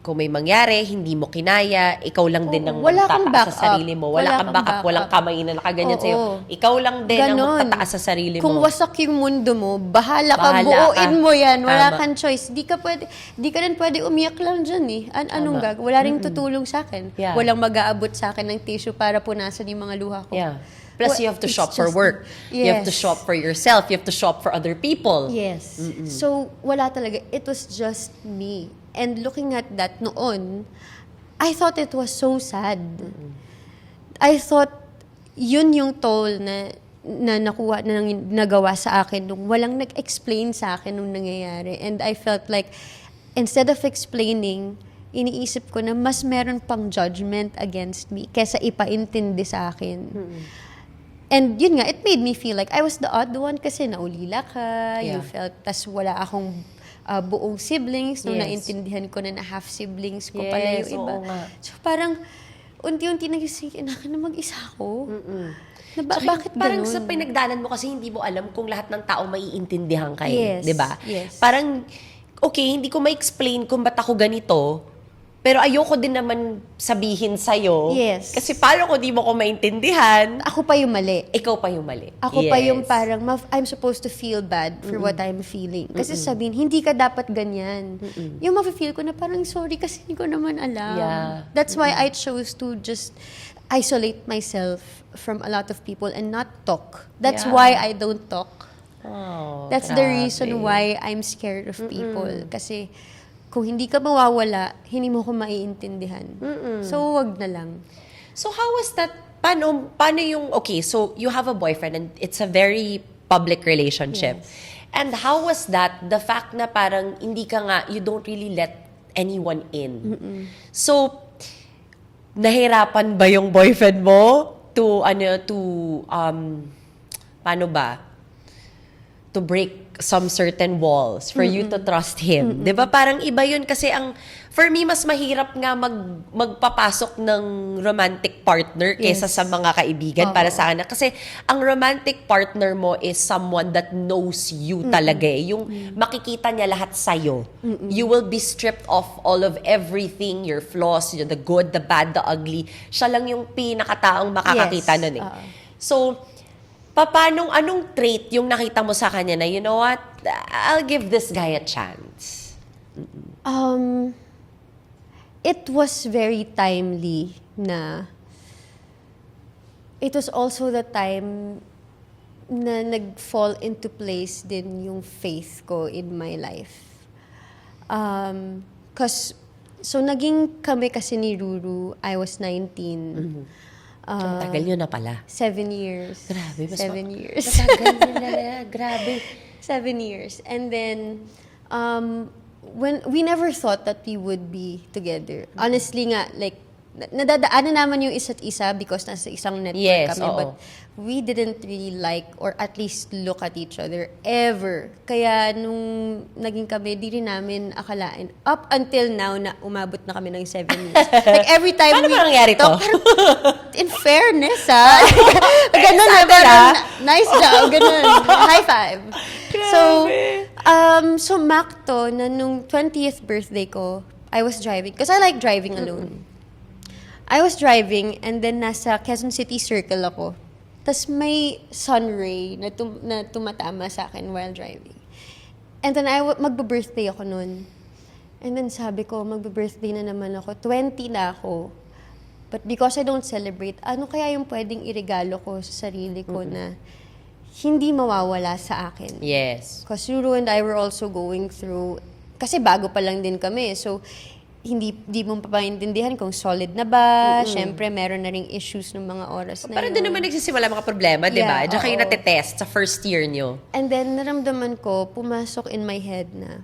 kung may mangyari, hindi mo kinaya, ikaw lang din ang wala kang magtataas sa backup. sarili mo. Wala kang backup, walang kamay na nakaganyan Oo. sa'yo. Ikaw lang din ang Ganon. magtataas sa sarili Kung mo. wasak yung mundo mo, bahala ka, Bahala buuin ka. mo yan. Wala Tama. kang choice. Di ka rin pwede umiyak lang dyan anong gag? Wala ring tutulong sa akin. Yeah. Walang mag-aabot sa akin ng tissue para punasan yung mga luha ko. Yeah. Plus, you have to It's shop for just- work. You have to Yes. shop for yourself. You have to shop for other people. Yes. So, wala talaga. It was just me. And looking at that noon, I thought it was so sad. I thought yun yung toll na nakuha, na nagawa sa akin nung walang nag-explain sa akin nung nangyayari. And I felt like, instead of explaining, iniisip ko na mas meron pang judgment against me kesa ipaintindi sa akin. And yun nga, it made me feel like I was the odd one kasi naulila ka, you Yeah. felt, tas wala akong buong siblings, nung Yes. naintindihan ko na half siblings ko pala Yes, yung iba. oo nga. So parang, unti-unti nagising, ka na mag-isa ko. Na Tsaka bakit parang ganun? sa pinagdalan mo kasi hindi mo alam kung lahat ng tao maiintindihan ka Yes, 'di ba? yes. Parang okay, hindi ko ma-explain kung ba't ako ganito, pero ayoko din naman sabihin sa'yo. Yes. Kasi paano kung di mo ko maintindihan, Ako pa yung mali. ikaw pa yung mali. Ako pa yung Yes. parang, I'm supposed to feel bad for what I'm feeling. Kasi sabihin, hindi ka dapat ganyan. Yung mafe-feel ko na parang, sorry kasi hindi ko naman alam. Yeah. That's why I chose to just isolate myself from a lot of people and not talk. That's Yeah. why I don't talk. Oh, That's the grabe. reason why I'm scared of people. Kasi kung hindi ka mawawala, hindi mo ko maiintindihan. So, wag na lang. So how was that? Paano yung, okay, so you have a boyfriend and it's a very public relationship. Yes. And how was that? The fact na parang hindi ka nga, you don't really let anyone in. So, nahirapan ba yung boyfriend mo paano ba? To break some certain walls for you to trust him. 'Di ba? Parang iba 'yun kasi for me mas mahirap nga magpapasok ng romantic partner kaysa Yes. sa mga kaibigan para sa akin. Kasi ang romantic partner mo is someone that knows you talaga eh. Yung makikita niya lahat sa'yo. You will be stripped of all of everything, your flaws, the good, the bad, the ugly. Siya lang yung pinakataong makakakita Yes. nun eh. So, anong trait yung nakita mo sa kanya na, you know what, I'll give this guy a chance? It was very timely na it was also the time na nag-fall into place din yung faith ko in my life. Naging kami kasi ni Ruru, I was 19. So, tagal nyo na pala. 7 years. Grabe. 7 years. Matagal nyo na. Grabe. 7 years. And then, when we never thought that we would be together. Honestly nga, like, nadadaanan naman yung isa't isa because nasa isang network Yes, kami. oo. But we didn't really like or at least look at each other ever. Kaya nung naging kami, di rin namin akalain. Up until now na umabot na kami ng 7 years. Like every time Paano ba nangyari to? in fairness, ganun na, parang, nice job, ganun. High five. So Mac to, na nung 20th birthday ko, I was driving, because I like driving alone. I was driving, and then nasa Quezon City Circle ako. Tapos may sun ray na tumatama sa akin while driving. And then magbe-birthday ako nun. And then sabi ko, magbe-birthday na naman ako. 20 na ako. But because I don't celebrate, ano kaya yung pwedeng iregalo ko sa sarili ko na hindi mawawala sa akin? Yes. Because Ruru and I were also going through, kasi bago pa lang din kami. So, hindi mo papaintindihan kung solid na ba. Siyempre, meron na ring issues ng mga oras na Parang yun. doon naman nagsisimula mga problema, di ba? Yeah, Diyan kayo oo. natetest sa first year nyo. And then, naramdaman ko, pumasok in my head na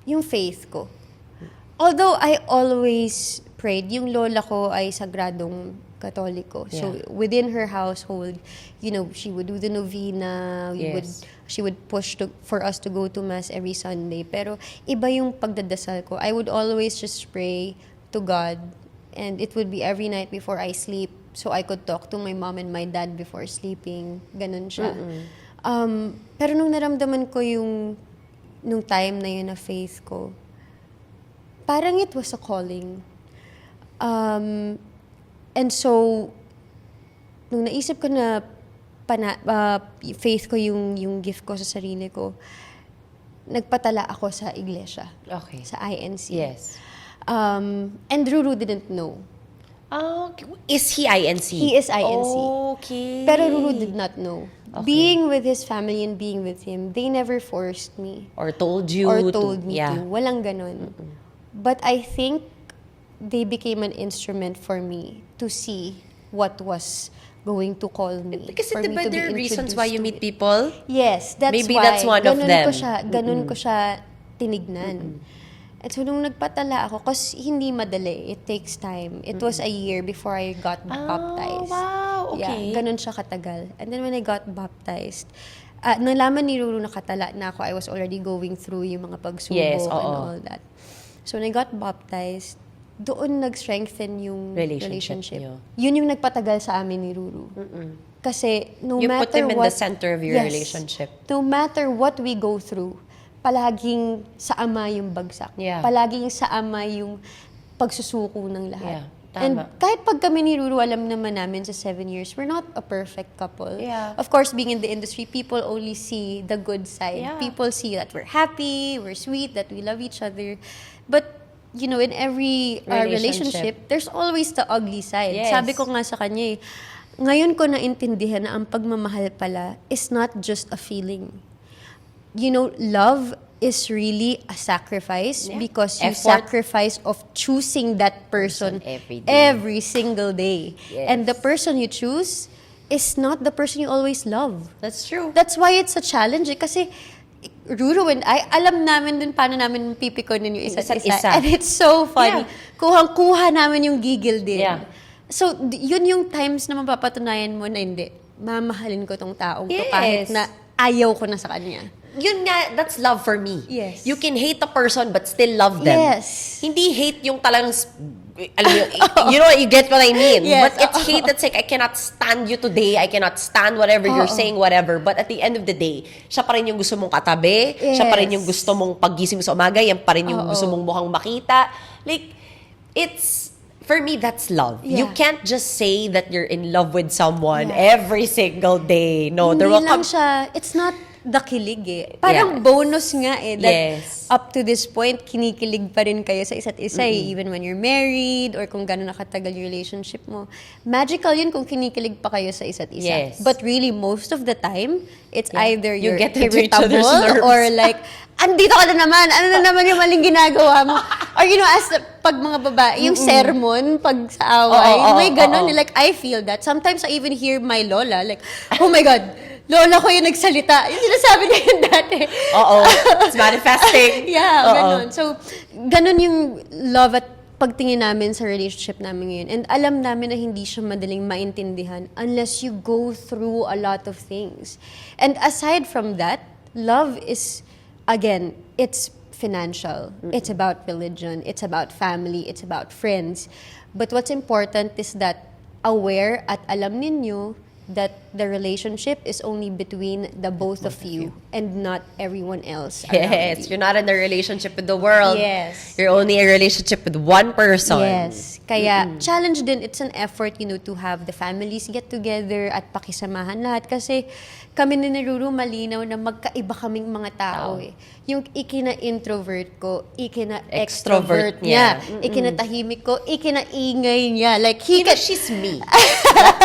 yung faith ko. Although I always prayed, yung lola ko ay sagradong Katoliko. So, Yeah. within her household, she would do the novena, Yes. she would push for us to go to Mass every Sunday. Pero iba yung pagdadasal ko. I would always just pray to God, and it would be every night before I sleep, so I could talk to my mom and my dad before sleeping. Ganun siya. Pero nung naramdaman ko nung time na yun na faith ko, parang it was a calling. And so, nung naisip ko na faith ko yung gift ko sa sarili ko, nagpatala ako sa iglesia, Okay. sa INC. Yes. And Ruru didn't know. Okay. Is he INC? He is INC. Okay. Pero Ruru did not know. Okay. Being with his family and being with him, they never forced me. Or told you Or to. told me Yeah. to. Walang ganon. But I think they became an instrument for me to see what was going to call me. Kasi for me diba to be there are reasons introduced why you to meet it. people? Yes, that's Maybe why. that's one of them. Ganun ko siya tinignan. At so nung nagpatala ako, kasi hindi madali, it takes time. It was a year before I got baptized. Wow, okay. Yeah, ganun siya katagal. And then when I got baptized, nalaman ni Ruru na katala na ako, I was already going through yung mga pagsubok Yes, and oo. all that. So when I got baptized, doon nag-strengthen yung Relationship relationship. niyo. Yun yung nagpatagal sa amin ni Ruru. Kasi no You matter put him in what, the center of your Yes. relationship. No matter what we go through, palaging sa Ama yung bagsak. Yeah. Palaging sa Ama yung pagsusuko ng lahat. Yeah, tama. And kahit pag kami ni Ruru, alam naman namin sa 7 years, we're not a perfect couple. Yeah. Of course, being in the industry, people only see the good side. Yeah. People see that we're happy, we're sweet, that we love each other. But, in every relationship, there's always the ugly side. Yes. Sabi ko nga sa kanya ngayon ko naintindihan na ang pagmamahal pala is not just a feeling. Love is really a sacrifice because you Effort. sacrifice of choosing that person every day. every single day. Yes. And the person you choose is not the person you always love. That's true. That's why it's a challenge kasi Ruru and I, alam namin dun paano namin pipikonin yung isa't Isa't isa. isa. And it's so funny. Yeah. Kuhang-kuha namin yung gigil din. Yeah. So, yun yung times na mapapatunayan mo na hindi. Mamahalin ko tong taong to Yes. kahit na ayaw ko na sa kanya. Yun nga, that's love for me. Yes. You can hate a person but still love them. Yes. Hindi hate yung talagang, alam mo, you know, you get what I mean. Yes. But it's hate that's like, I cannot stand you today, I cannot stand whatever you're saying, whatever. But at the end of the day, siya pa rin yung gusto mong katabi, siya pa rin yung gusto mong paggising mo sa umaga, yan pa rin yung gusto mong mukhang makita. Like, for me, that's love. You Yeah. can't just say that you're in love with someone every single day. No, there will Hindi lang come... siya, it's not the kilig eh. Parang Yes. bonus nga eh. That Yes. up to this point, kinikilig pa rin kayo sa isa't isa eh. Even when you're married or kung gano'n nakatagal yung relationship mo. Magical yun kung kinikilig pa kayo sa isa't isa. Yes. But really, most of the time, it's either You you're get into each other's irritable nerves. or like, andito ka na naman, ano na naman yung maling ginagawa mo? Or you know, as pag mga babae, yung sermon, pag sa away, may gano'n. Like, I feel that. Sometimes I even hear my lola, like, oh my God, lola ko yung nagsalita. Yung sinasabi niya yun dati. It's manifesting. Yeah, ganun. So, ganun yung love at pagtingin namin sa relationship namin ngayon. And alam namin na hindi siya madaling maintindihan unless you go through a lot of things. And aside from that, love is, again, it's financial. It's about religion. It's about family. It's about friends. But what's important is that aware at alam ninyo that the relationship is only between the both of you and not everyone else around Yes, you. you're not in a relationship with the world. Yes. You're only in a relationship with one person. Yes. Kaya, challenge din, it's an effort, you know, to have the families get together at pakisamahan lahat. Kasi kami ni Ruru malinaw na magkaiba kaming mga tao eh. Yung ikina-introvert ko, ikina-extrovert Extrovert niya. niya. Ikina-tahimik ko, ikina-ingay niya. Like, She's me.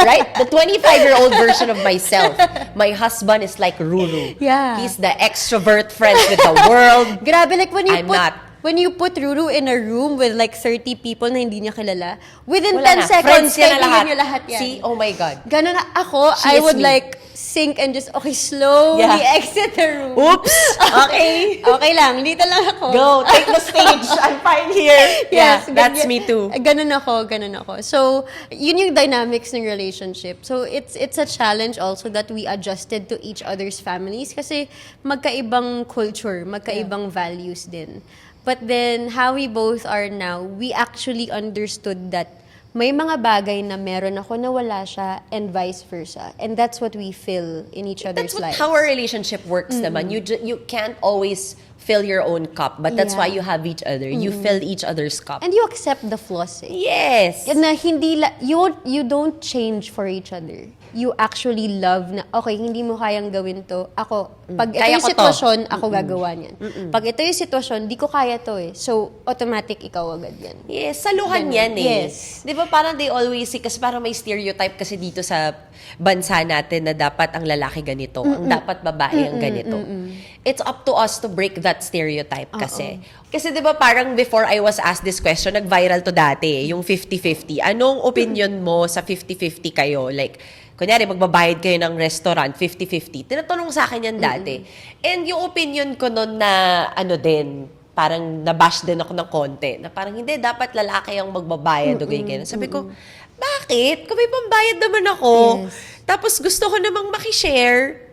Right? The 25-year-old version of myself. My husband is like Ruru. Yeah. He's the extrovert friend with the world. Grabe, like when you I'm not. when you put Ruru in a room with like 30 people na hindi niya kilala, within Wala 10 na. seconds, Friends niya na kaibigan lahat. niyo lahat yan. See? Oh my God. Ganun na ako, She I is would me. like sink and just, okay, slowly Yeah. exit the room. Oops! Okay. Okay lang, dito lang ako. Go, take the stage. I'm fine here. Yes, Yeah, that's ganyan. me too. Ganun ako. So, yun yung dynamics ng relationship. So, it's a challenge also that we adjusted to each other's families kasi magkaibang culture, magkaibang values din. But then, how we both are now, we actually understood that may mga bagay na meron ako na wala siya and vice versa. And that's what we feel in each other's That's what, lives. how our relationship works naman. You can't always fill your own cup, but that's Yeah. why you have each other. You fill each other's cup. And you accept the flaws eh. Yes. Na hindi you don't change for each other. You actually love na, okay, hindi mo kayang gawin to. Ako, pag ito Kaya yung ko to. sitwasyon, ako gagawa niyan. Pag ito yung sitwasyon, di ko kaya to eh. So, automatic ikaw agad yan. Yes, saluhan Ganun. yan eh. Yes. Di ba parang they always say, kasi parang may stereotype kasi dito sa bansa natin na dapat ang lalaki ganito, ang dapat babae ang ganito. It's up to us to break that stereotype kasi. Kasi di ba parang before I was asked this question, nag-viral to dati, yung 50-50. Anong opinion mo sa 50-50 kayo? Like, kunyari, magbabayad kayo ng restaurant, 50-50. Tinatanong sa akin yan dati. And yung opinion ko noon na, ano din, parang nabash din ako ng konti. Na parang, hindi, dapat lalaki ang magbabayad o ganyan. Sabi ko, bakit? Kung may pambayad naman ako, tapos gusto ko namang makishare,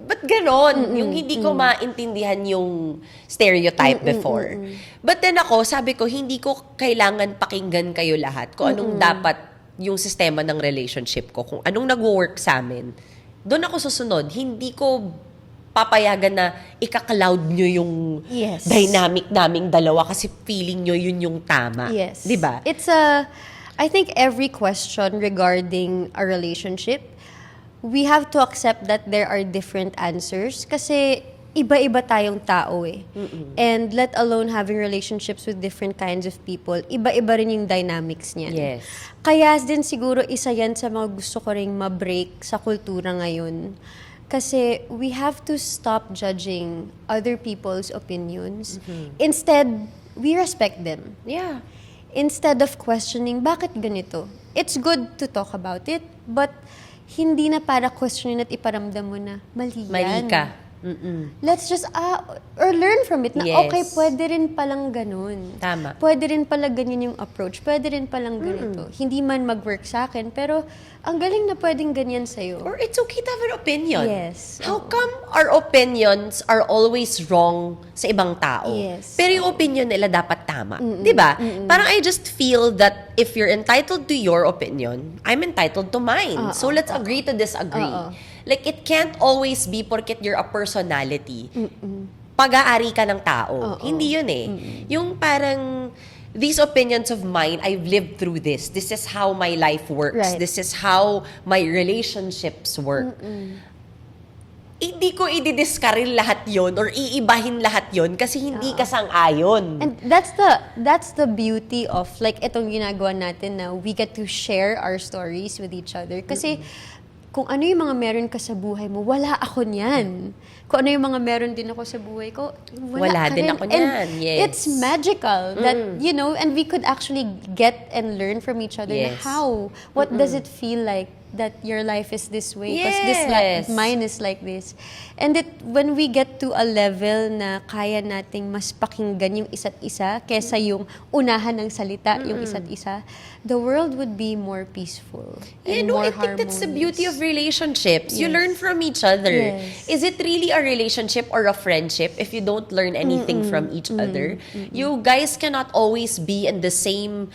ba't ganon? Yung hindi ko maintindihan yung stereotype before. But then ako, sabi ko, hindi ko kailangan pakinggan kayo lahat kung anong dapat yung sistema ng relationship ko, kung anong nag-work sa amin. Doon ako susunod. Hindi ko papayagan na ika-cloud nyo yung Yes. dynamic naming dalawa kasi feeling nyo yun yung tama. Yes. Di ba? I think every question regarding a relationship, we have to accept that there are different answers kasi iba-iba tayong tao eh. And let alone having relationships with different kinds of people, iba-iba rin yung dynamics niyan. Yes. Kaya din siguro isa yan sa mga gusto ko ring ma-break sa kultura ngayon. Kasi we have to stop judging other people's opinions. Instead, we respect them. Yeah. Instead of questioning, bakit ganito? It's good to talk about it, but hindi na para questionin at iparamdam mo na, mali yan. Mali ka. Let's just, or learn from it na, Yes. okay, pwede rin palang ganun. Tama. Pwede rin pala ganyan yung approach. Pwede rin palang ganito. Hindi man mag-work sa akin, pero ang galing na pwedeng ganyan sa'yo. Or it's okay to have an opinion. Yes. How come our opinions are always wrong sa ibang tao? Yes. Pero yung opinion nila dapat tama. 'Di ba? Parang I just feel that if you're entitled to your opinion, I'm entitled to mine. So let's agree to disagree. Like, it can't always be porket you're a personality. Pag-aari ka ng tao. Hindi yun eh. Yung parang, these opinions of mine, I've lived through this. This is how my life works. Right. This is how my relationships work. Hindi ko i-discarril lahat yon or iibahin lahat yon kasi hindi ka sang-ayon. And that's the beauty of like itong ginagawa natin na we get to share our stories with each other. Kasi kung ano yung mga meron ka sa buhay mo, wala ako niyan. Kung ano yung mga meron din ako sa buhay ko, Wala ka din rin. ako niyan. And Yes. it's magical that, you know, and we could actually get and learn from each other na Yes. how, what does it feel like that your life is this way? Because Yes. mine is like this. And when we get to a level na kaya nating mas pakinggan yung isa't isa kesa yung unahan ng salita yung isa't isa, the world would be more peaceful and more I think that's the beauty of harmonious. relationships. You Yes. learn from each other. Yes. Is it really a relationship or a friendship if you don't learn anything from each other? You guys cannot always be in the same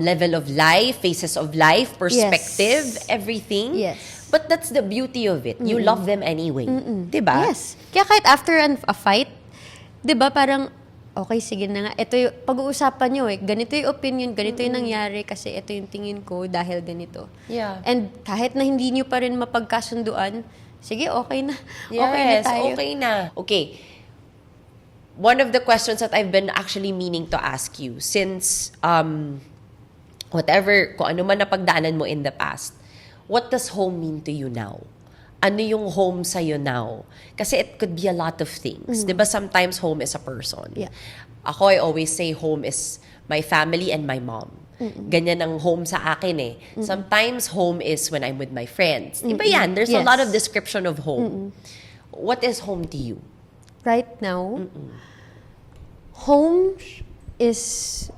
level of life, phases of life, perspective, everything. Yes. But that's the beauty of it. You love them anyway. Diba? Yes. Kaya kahit after a fight, 'di ba parang okay, sige na nga. Ito yung pag-uusapan nyo eh. Ganito yung opinion, ganito yung nangyari kasi ito yung tingin ko dahil ganito. Yeah. And kahit na hindi nyo pa rin mapagkasunduan, sige, okay na. Yes, okay na tayo. okay na. Okay. One of the questions that I've been actually meaning to ask you, since whatever, kung ano man napagdaanan mo in the past, what does home mean to you now? Ano yung home sa'yo now? Kasi it could be a lot of things. Diba sometimes home is a person. Yeah. Ako, I always say home is my family and my mom. Ganyan ang home sa akin eh. Sometimes home is when I'm with my friends. Iba yan. There's a Yes. lot of description of home. What is home to you? Right now, home is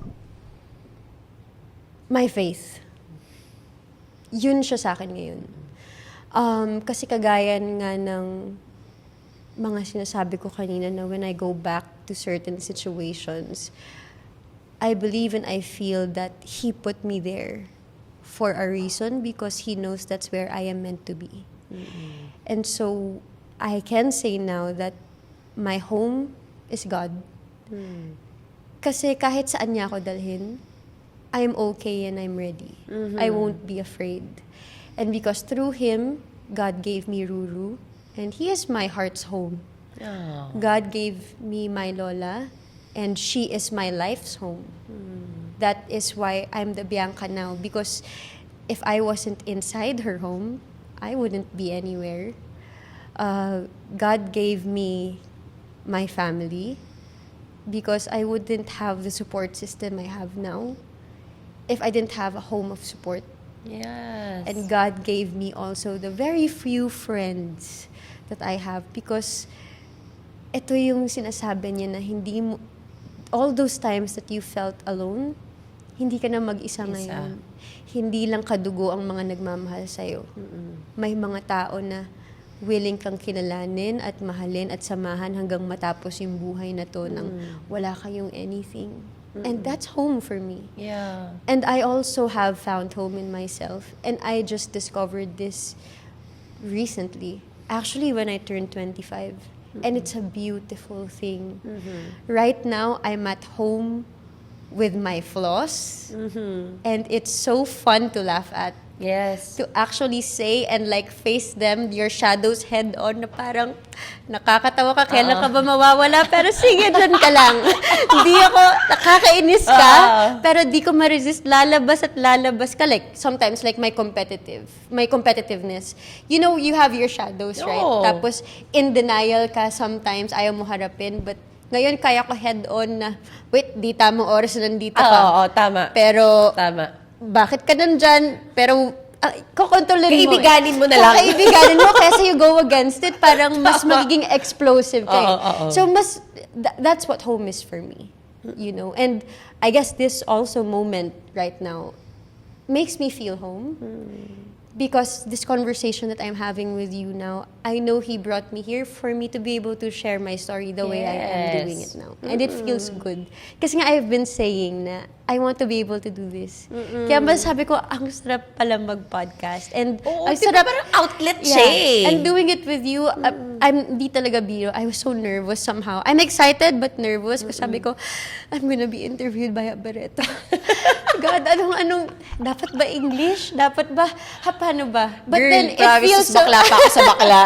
my faith. Yun siya sa akin ngayon. Kasi kagaya nga ng mga sinasabi ko kanina na when I go back to certain situations, I believe and I feel that He put me there for a reason because He knows that's where I am meant to be. And so, I can say now that my home is God. Kasi kahit saan niya ako dalhin, I'm okay and I'm ready. I won't be afraid. And because through Him, God gave me Ruru, and He is my heart's home. Oh. God gave me my Lola, and she is my life's home. That is why I'm the Bianca now, because if I wasn't inside her home, I wouldn't be anywhere. God gave me my family because I wouldn't have the support system I have now if I didn't have a home of support. Yes. And God gave me also the very few friends that I have because ito yung sinasabi niya na hindi mo, all those times that you felt alone, hindi ka na mag-isa ngayon. Hindi lang kadugo ang mga nagmamahal sa'yo. May mga tao na willing kang kilalanin at mahalin at samahan hanggang matapos yung buhay na to nang wala kayong anything. And that's home for me. Yeah. And I also have found home in myself. And I just discovered this recently. Actually, when I turned 25. And it's a beautiful thing. Right now, I'm at home with my flaws. And it's so fun to laugh at. Yes. To actually say and like face them, your shadows head on na parang nakakatawa ka, kailan ka ba mawawala? Pero sige, dyan ka lang. Di ako, nakakainis ka, pero di ko ma-resist, lalabas at lalabas ka. Like, sometimes, like my competitiveness. You know, you have your shadows, right? Oo. Tapos, in denial ka sometimes, ayaw mo harapin, but ngayon, kaya ko head on na, wait, di tamang oras na nandito ka. Oo, tama. Pero, Tama. bakit ka nandyan? Pero kukontrolin mo. Kaibiganin mo na lang. Kaibiganin mo kasi you go against it, parang mas magiging explosive ka. Oo. So, that's what home is for me. You know? And I guess this also moment right now makes me feel home. Because this conversation that I'm having with you now, I know he brought me here for me to be able to share my story the way I am doing it now. And it feels good. Kasi nga I've been saying na I want to be able to do this. Kaya mas sabi ko, ang sarap pala mag-podcast. And Oo, ang diba parang outlet siya eh. And doing it with you, I'm di talaga biro. I was so nervous somehow. I'm excited but nervous. Kasi sabi ko, I'm gonna be interviewed by a Barreto. God, anong, dapat ba English? Dapat ba, paano ba? But Girl, then it promise, feels so, bakla pa ako sa bakla.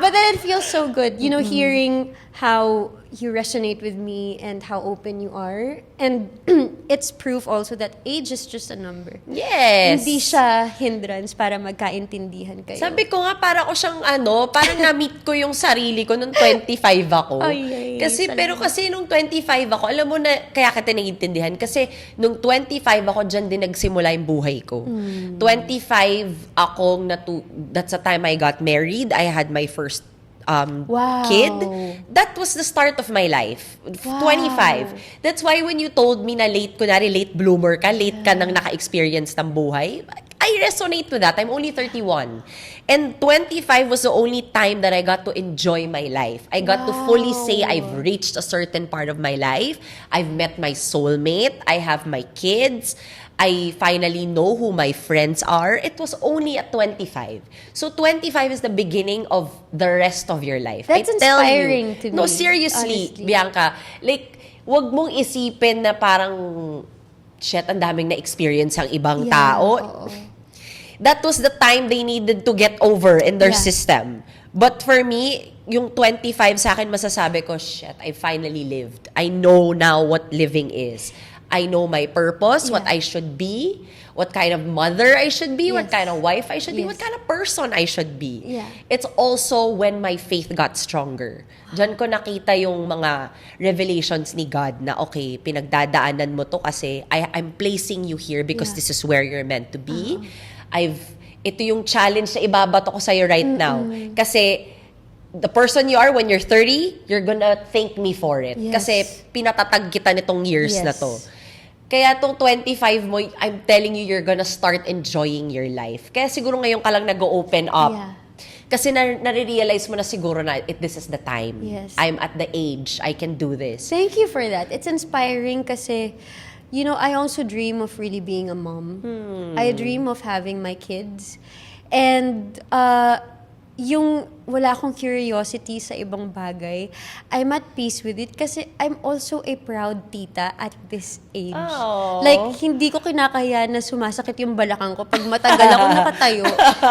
but then it feels so good, you know, hearing how you resonate with me and how open you are. And it's proof also that age is just a number. Yes. Hindi siya hindrance para magkaintindihan kayo. Sabi ko nga, para ko siyang parang na-meet ko yung sarili ko nung 25 ako. Ay, kasi, salamat. pero kasi nung 25 ako, alam mo na, kaya kita naiintindihan. Kasi nung 25 ako, dyan din nagsimula yung buhay ko. 25 akong, that's the time I got married. I had my first Wow. kid. That was the start of my life. Wow. 25. That's why when you told me na late bloomer ka, late ka nang naka-experience ng buhay, I resonate with that. I'm only 31. And 25 was the only time that I got to enjoy my life. I got to fully say I've reached a certain part of my life. I've met my soulmate. I have my kids. I finally know who my friends are. It was only at 25. So 25 is the beginning of the rest of your life. That's I tell inspiring you. to me, No, seriously, honestly. Bianca. Like, wag mong isipin na parang, shit, ang daming na-experience ang ibang tao. Oo. That was the time they needed to get over in their Yeah. system. But for me, yung 25 sa akin, masasabi ko, shit, I finally lived. I know now what living is. I know my purpose, what I should be, what kind of mother I should be, what Yes. kind of wife I should be, what Yes. kind of person I should be. Yeah. It's also when my faith got stronger. Diyan ko nakita yung mga revelations ni God na, okay, pinagdadaanan mo to kasi I'm placing you here because Yeah. this is where you're meant to be. Ito yung challenge na ibabato ko sa'yo right now. Kasi the person you are when you're 30, you're gonna thank me for it. Yes. Kasi pinatatag kita nitong years na Yes. to. Kaya tong 25 mo, I'm telling you, you're gonna start enjoying your life. Kaya siguro ngayon ka lang nag-open up. Yeah. Kasi nare-realize mo na siguro na this is the time. Yes. I'm at the age, I can do this. Thank you for that. It's inspiring kasi, you know, I also dream of really being a mom. I dream of having my kids. And yung wala akong curiosity sa ibang bagay, I'm at peace with it kasi I'm also a proud tita at this age. Oh. Like, hindi ko kinakahiya na sumasakit yung balakang ko pag matagal ako nakatayo.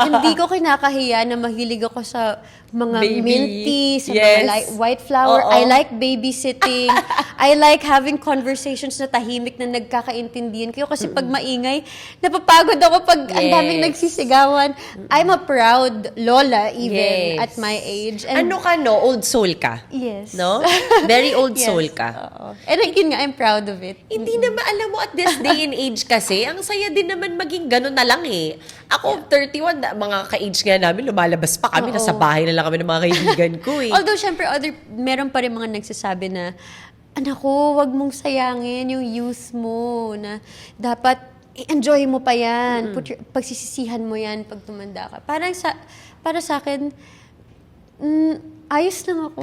Hindi ko kinakahiya na mahilig ako sa mga Baby. minty, sa Yes. mga white flower. Oo. I like babysitting. I like having conversations na tahimik na nagkakaintindihan kayo kasi pag maingay, napapagod ako pag ang daming Yes. nagsisigawan. I'm a proud lola even Yes. at my age. And Ano ka, no? Old soul ka. yes. No? Very old Yes. soul ka. Oo. And yun nga, I'm proud of it. Hindi naman, alam mo, at this day and age kasi, ang saya din naman maging ganun na lang eh. Ako, 31, mga ka-age nga namin, lumalabas pa kami, Oo. nasa bahay na lang kami ng mga kaibigan ko eh. Although, syempre, meron pa rin mga nagsasabi na, anak ko, wag mong sayangin yung youth mo, na dapat enjoy mo pa yan, pagsisisihan mo yan pag tumanda ka. Para sa akin, ayos lang ako.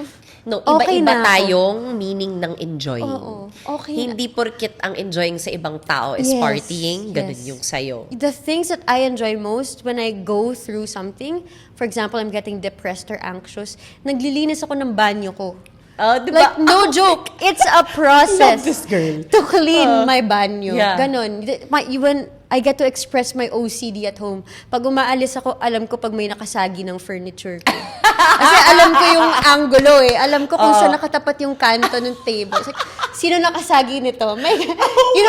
No, Okay iba-iba na ako. tayong meaning ng enjoy. Oo, okay na. Hindi porkit ang enjoying sa ibang tao is Yes, partying, ganun yes. yung sa'yo. The things that I enjoy most when I go through something, for example, I'm getting depressed or anxious, naglilinis ako ng banyo ko. Oh, diba? Like, no joke. It's a process Love this girl. to clean my banyo. Yeah. Ganon. When I get to express my OCD at home, pag umaalis ako, alam ko pag may nakasagi ng furniture ko. Kasi alam ko yung angulo eh. Alam ko kung saan nakatapat yung kanto ng table. It's like, sino nakasagi nito? You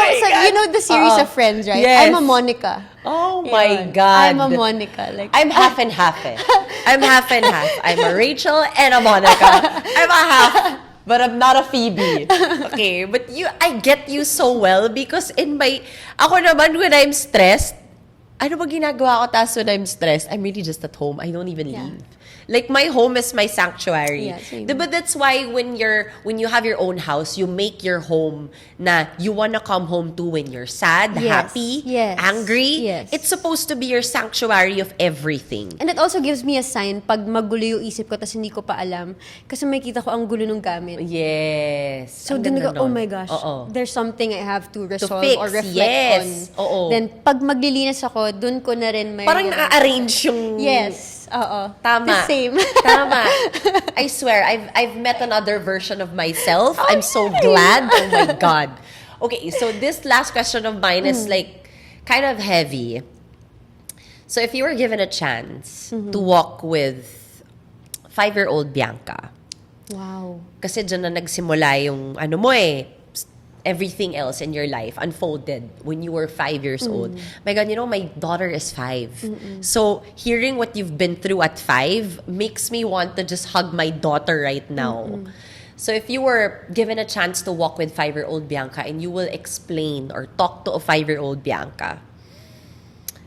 know the series of Friends, right? Yes. I'm a Monica. Oh my Yun. God. I'm a Monica. Like, I'm half and half eh. I'm half and half. I'm a Rachel and a Monica. I'm a half, but I'm not a Phoebe. Okay, but I get you so well because ako naman when I'm stressed, ano ba ginagawa ko tas when I'm stressed? I'm really just at home. I don't even Yeah. leave. Like, my home is my sanctuary. Yeah, same. Diba that's why when you have your own house, you make your home na you wanna come home to when you're sad, Yes, happy, yes, angry. yes. It's supposed to be your sanctuary of everything. And it also gives me a sign pag magulo yung isip ko tas hindi ko pa alam. Kasi makita ko ang gulo ng gamit. Yes. So, Ang dun ganda ko, oh nun. my gosh, Oo. there's something I have to resolve fix, or reflect yes. on. Oo. Then, pag maglilinis ako, dun ko na rin may... Parang na-arrange yung... Yes. Oo. Tama. The same. Tama. I swear, I've met another version of myself. I'm so glad. Oh my God. Okay, so this last question of mine is like kind of heavy. So if you were given a chance to walk with 5-year-old Bianca, Wow. kasi dyan na nagsimula yung ano mo everything else in your life unfolded when you were 5 years old. My God, my daughter is 5. So hearing what you've been through at 5 makes me want to just hug my daughter right now. So if you were given a chance to walk with 5-year-old Bianca and you will explain or talk to a 5-year-old Bianca,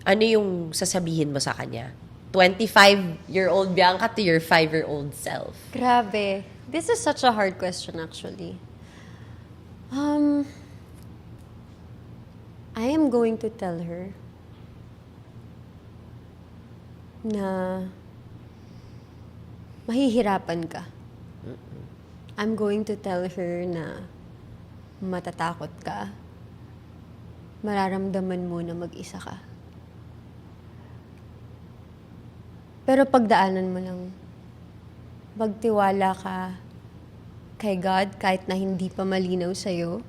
ano yung sasabihin mo sa kanya? 25-year-old Bianca to your 5-year-old self. Grabe. This is such a hard question, actually. I am going to tell her na mahihirapan ka. I'm going to tell her na matatakot ka. Mararamdaman mo na mag-isa ka. Pero pagdaanan mo lang, magtiwala ka kay God kahit na hindi pa malinaw sa'yo.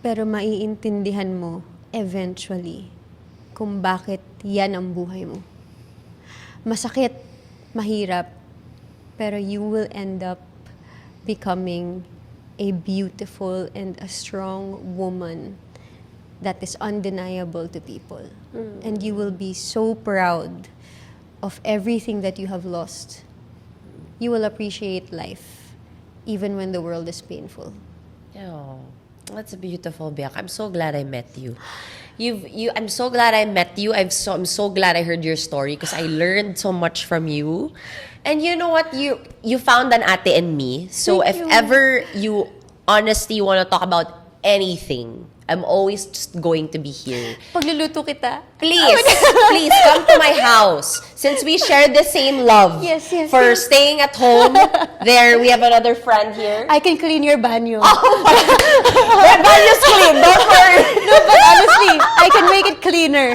Pero maiintindihan mo eventually kung bakit yan ang buhay mo. Masakit, mahirap, pero you will end up becoming a beautiful and a strong woman that is undeniable to people. And you will be so proud of everything that you have lost. You will appreciate life even when the world is painful. Oh, that's beautiful, Bianca. I'm so glad I met you. I'm so glad I met you. I'm so glad I heard your story because I learned so much from you. And you know what? You found an ate in me. So Thank if you. ever you honestly want to talk about anything, I'm always just going to be here. Pagluluto kita. Please, please come to my house. Since we share the same love Yes, yes, for yes. staying at home, there we have another friend here. I can clean your banyo. My banyos clean, don't worry. No, but honestly, I can make it cleaner.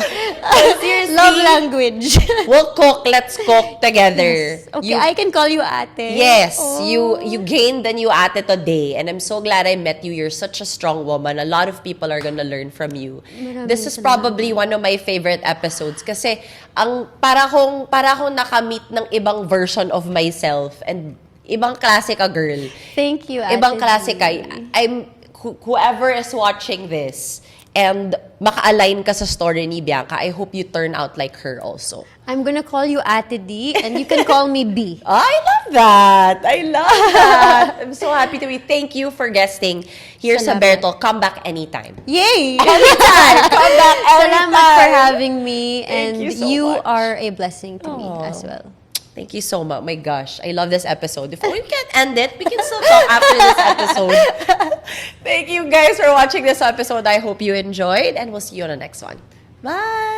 Seriously. Love language. We'll cook. Let's cook together. Okay, I can call you ate. Yes, Oh. you gained the new ate today, and I'm so glad I met you. You're such a strong woman. A lot of people are gonna learn from you. This is probably one of my favorite episodes kasi ang para kong nakamit ng ibang version of myself and ibang klase ka girl. Thank you, Ate Ibang klase ka. G. Whoever is watching this and maka-align ka sa story ni Bianca, I hope you turn out like her also. I'm gonna call you Ate D, and you can call me B. I love that. I love that. I'm so happy to be. Thank you for guesting here sa Salamat. Bertol. Come back anytime. Yay! Anytime. Come back Salamat for having me, Thank and you so much. are a blessing to me Aw. as well. Thank you so much. My gosh, I love this episode. If we can't end it, we can still talk after this episode. Thank you guys for watching this episode. I hope you enjoyed, and we'll see you on the next one. Bye.